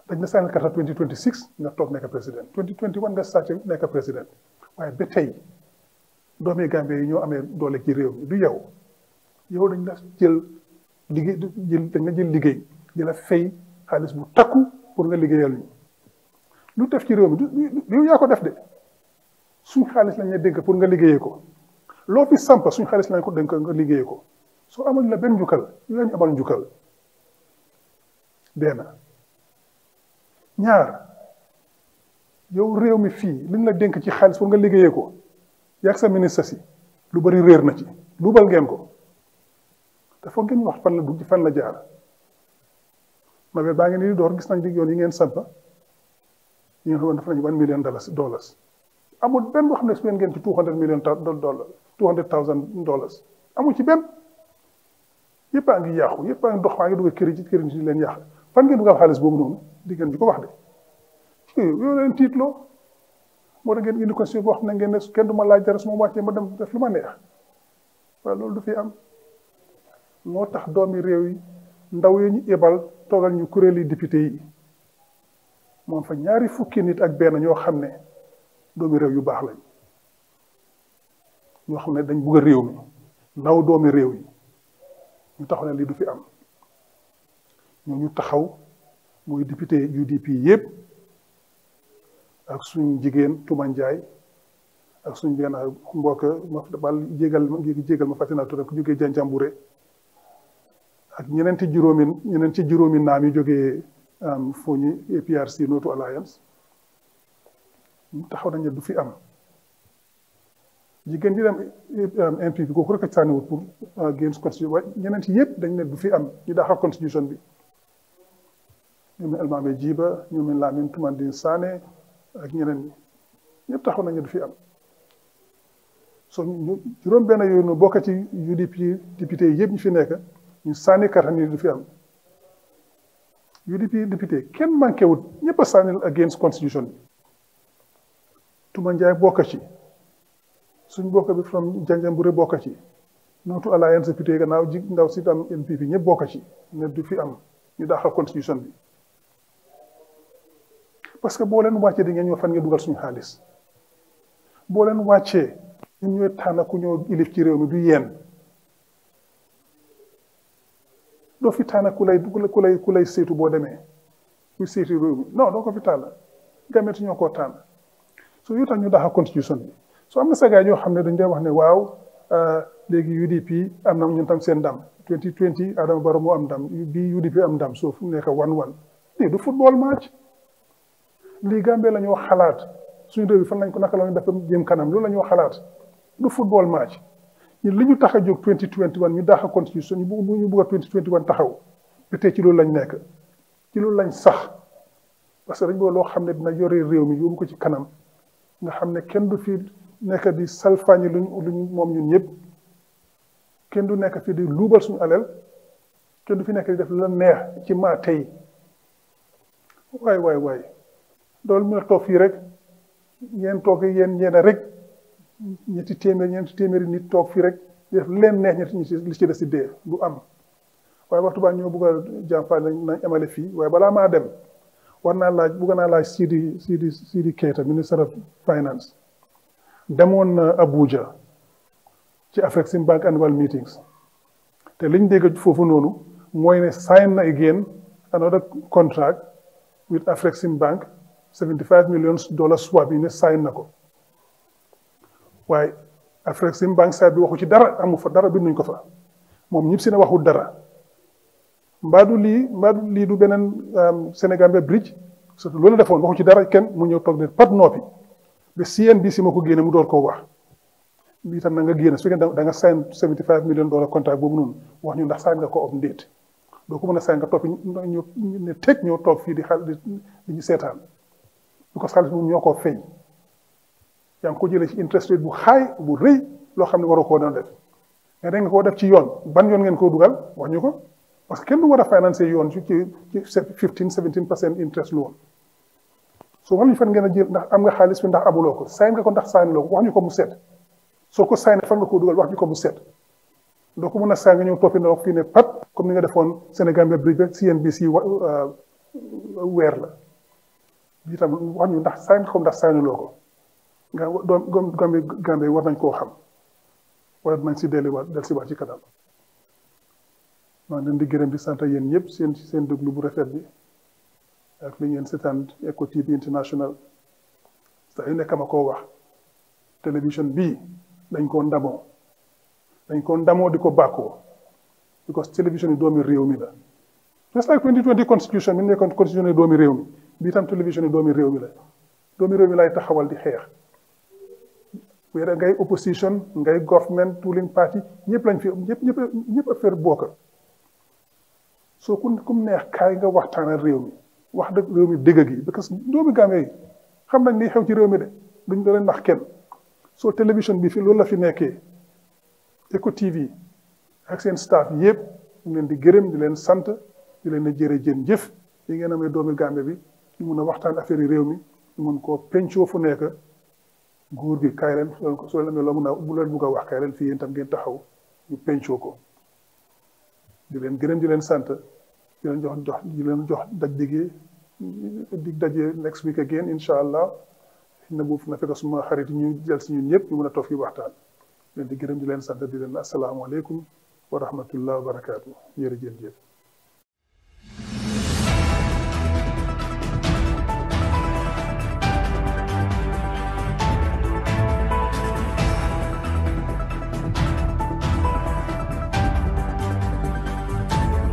dañ la sànni carte 2026 nga toog nekk président 2021 nga sàcc nekk président waaye ba tey doomi Gambie yi ñoo amee doole ci réew mi du yow dañ la jël liggéey di la fay xaalis bu takku pour nga liggéeyal ñu lu def ci réew mi yow yaa ko def de suñ xaalis lañ la dénk pour nga liggéeyee ko loo fi sampa suñ xaalis lañ ko dénk nga liggéeyee ko soo amal la benn njukkal yow yaa ñu amal njukkal benn ñaar yow réew mi fii liñ la dénk ci xaalis pour nga liggéeyee ko yaag sa ministre si lu bari réer na ci lu bal ngeen ko dafa ngeen wax fan la jaar nawet baa ngi nii door gis nañ yoon yi ngeen sampa yi nga xam ne dafa nañ $1 million amul benn boo xam ne su ngeen ci $200 million $200,000 amul ci benn yëpp a ngi yàqu yëpp a ngi dox maa ngi dugg kër yi ci leen yàq fan ngeen dugal xaalis boobu noonu di ngeen di ko wax de yow leen tiitloo moo tax ngeen indi constitution boo xam ne ngeen ne kenn du ma laaj dara su ma wàccee ma dem def lu ma neex waaye loolu du fi am moo tax doomi réew yi ndaw yi ñu ebal toogal ñu kuréeli député yi moom fa ñaari fukki nit ak benn ñoo xam ne doomi réew yu baax lañ ñoo xam ne dañ bugg a réew mi ndaw doomi réew yi ñu taxaw ne lii du fi am ñu taxaw muy député UDP yépp ak suñ jigéen Touma Ndiaye ak suñ benn mbokk ma jégal ma Fatina Touré ku jógee Janjanbureh ak ñeneen ci juróomi naam yi jógee foo ñi APRC Noto Alliance taxaw nañ ne du fi am jigéen ji dem MPP kooku rek a sànniwut pour against constitution waaye ñeneen ci yëpp dañ ne du fi am ñu daaxal constitution bi ñu mel Elmamé Jiba ñu mel Lamin Toumandine Sané ak ñeneen ñi ñëpp taxaw nañ ne du fi am so ñu juróom benn yooyu noonu bokk ci UDP député yëpp ñu fi nekk ñu sànni karta ni du fi am UDP député kenn manqué wut ñëpp a sànni against constitution bi Touma Ndiaye bokk ci suñ bokk bi from Janjanbureh bokk ci Noto Alliance député gannaaw ji ndaw si tam NPP ñëpp bokk ci ne du fi am ñu daaxal constitution bi parce que boo leen wàccee di ngeen ñoo fan nga dugal suñu xaalis boo leen wàccee ñun ñooy tànn ku ñoo ilif ci réew mi du yéen doo fi tànn ku lay saytu boo demee kuy saytu réew mi non doo ko fi tànn gamet ñoo koo tànn so yu tax ñu daaxal constitution bi so am na sa gaay ñoo xam ne dañ dee wax ne waaw léegi UDP am na ñun tam seen ndam 2020 Adama Barrow moo am ndam bii UDP am ndam so fu mu nekk 1-1 lii du football match lii Gambie la ñoo xalaat suñu réew yi fan lañ ko naka la ñu def jëm kanam loolu la ñoo xalaat du football match ñun li ñu tax a jóg 2021 ñu daax a constitution ñu bugg a 2021 taxaw ba tey ci loolu lañ nekk ci loolu lañ sax parce que dañ boo loo xam ne dina yore réew mi yóbbu ko ci kanam nga xam ne kenn du fi nekk di salfaañi luñ moom ñun ñëpp kenn du nekk fi di luubal suñu alal kenn du fi nekk di def la neex ci maa tey waay loolu mu toog fii rek ngeen toog yéen rek ñeenti téeméeri nit toog fii rek def leen neex li ci des si dee du am waaye waxtu baa ñoo bëgg a jàmpaan nañ amale fii waaye balaa maa dem bëgg naa laaj Sidi Keita ministre of finance demoon na Abuja ci Afreximbank annual meetings te liñ dégg foofu noonu mooy ne sign na again another contract with Afreximbank $75 million swap yi ne sign na ko waaye Afreximbank side bi waxu ci dara amu fa dara binduñ ko fa moom ñëpp si ne waxul dara mbaadu lii du beneen Sénégambia bridge surtout loolu defoon waxu ci dara kenn mu ñëw toog ne pat noppi ba CNBC ma ko génne mu door koo wax bii tam na nga génne su fekkee da nga sign $75 million contract boobu noonu wax ñu ndax sign nga ko of ndéet doo ko mën a sign nga topp ñu ne teg ñoo toog fii di ñu seetaan lu ko xaalis moom ñoo koo feeñ yaa ngi ko jëlee ci interest rate bu xaay bu rëy loo xam ne waroo koo doon def mais da nga koo def ci yoon ban yoon ngeen koo dugal wax ñu ko parce que kenn du war a financer yoon ci 15-17% interest lu woon soo wax ñu fan ngeen a jël ndax am nga xaalis bi ndax amuloo ko sign nga ko ndax sign loo ko wax ñu ko mu set soo ko sign fan nga koo dugal wax ñu ko mu set doo ko mën a sign nga ñëw toppi na fii ne pat comme ni nga defoon Sénégambia bridge ak CNBC weer la bii tam wax ñu ndax sign ko ndax sign loo ko nga doom Gambie war nañ koo xam wala dinañ si del si waat ci kanam maa ngi leen di gërëm di sant yéen ñëpp seen déglu bu rafet bi ak li ngeen seetaan Eco TV International saa yu nekk ma koo wax télévision bii dañ koo ndamoo di ko bàkkoo because télévision yi doomi réew mi la just like 2020 constitution mi nekkoon constitution yi doomi réew mi bii tam télévision yi doomi réew mi la doomi réew mi lay taxawal di xeex wéera ngay opposition ngay government ruling party ñëpp lañ fi ñëpp affaire bokk soo kum neex kaay nga waxtaanal réew mi wax dëgg réew mi dëgg gi parce que doomi Gambie yi xam nañ ni xew ci réew mi de duñ doon nax kenn soo télévision bi fi loolu la fi nekkee Eco TV ak seen staff yëpp ñu leen di gërëm di leen sant di leen a jërëjëf yi ngeen amee doomi Gambie bi ñu mun a waxtaan affaire yi réew mi ñu mun koo pencoo fu nekk nguur gi kaay leen soo leen amee loo mun a bu leen bugg a wax kaay leen fii yéen tam ngeen taxaw ñu pencoo ko di leen gërëm di leen sant di leen jox daj digee dig daje next week again incha allah na bu na fekk suma xarit ñu jël si ñun ñëpp ñu mën a toog fi waxtaan leen di gërëm di leen sant di leen asalaamaaleykum wa rahmatullah wa barakaatu jërëjëf.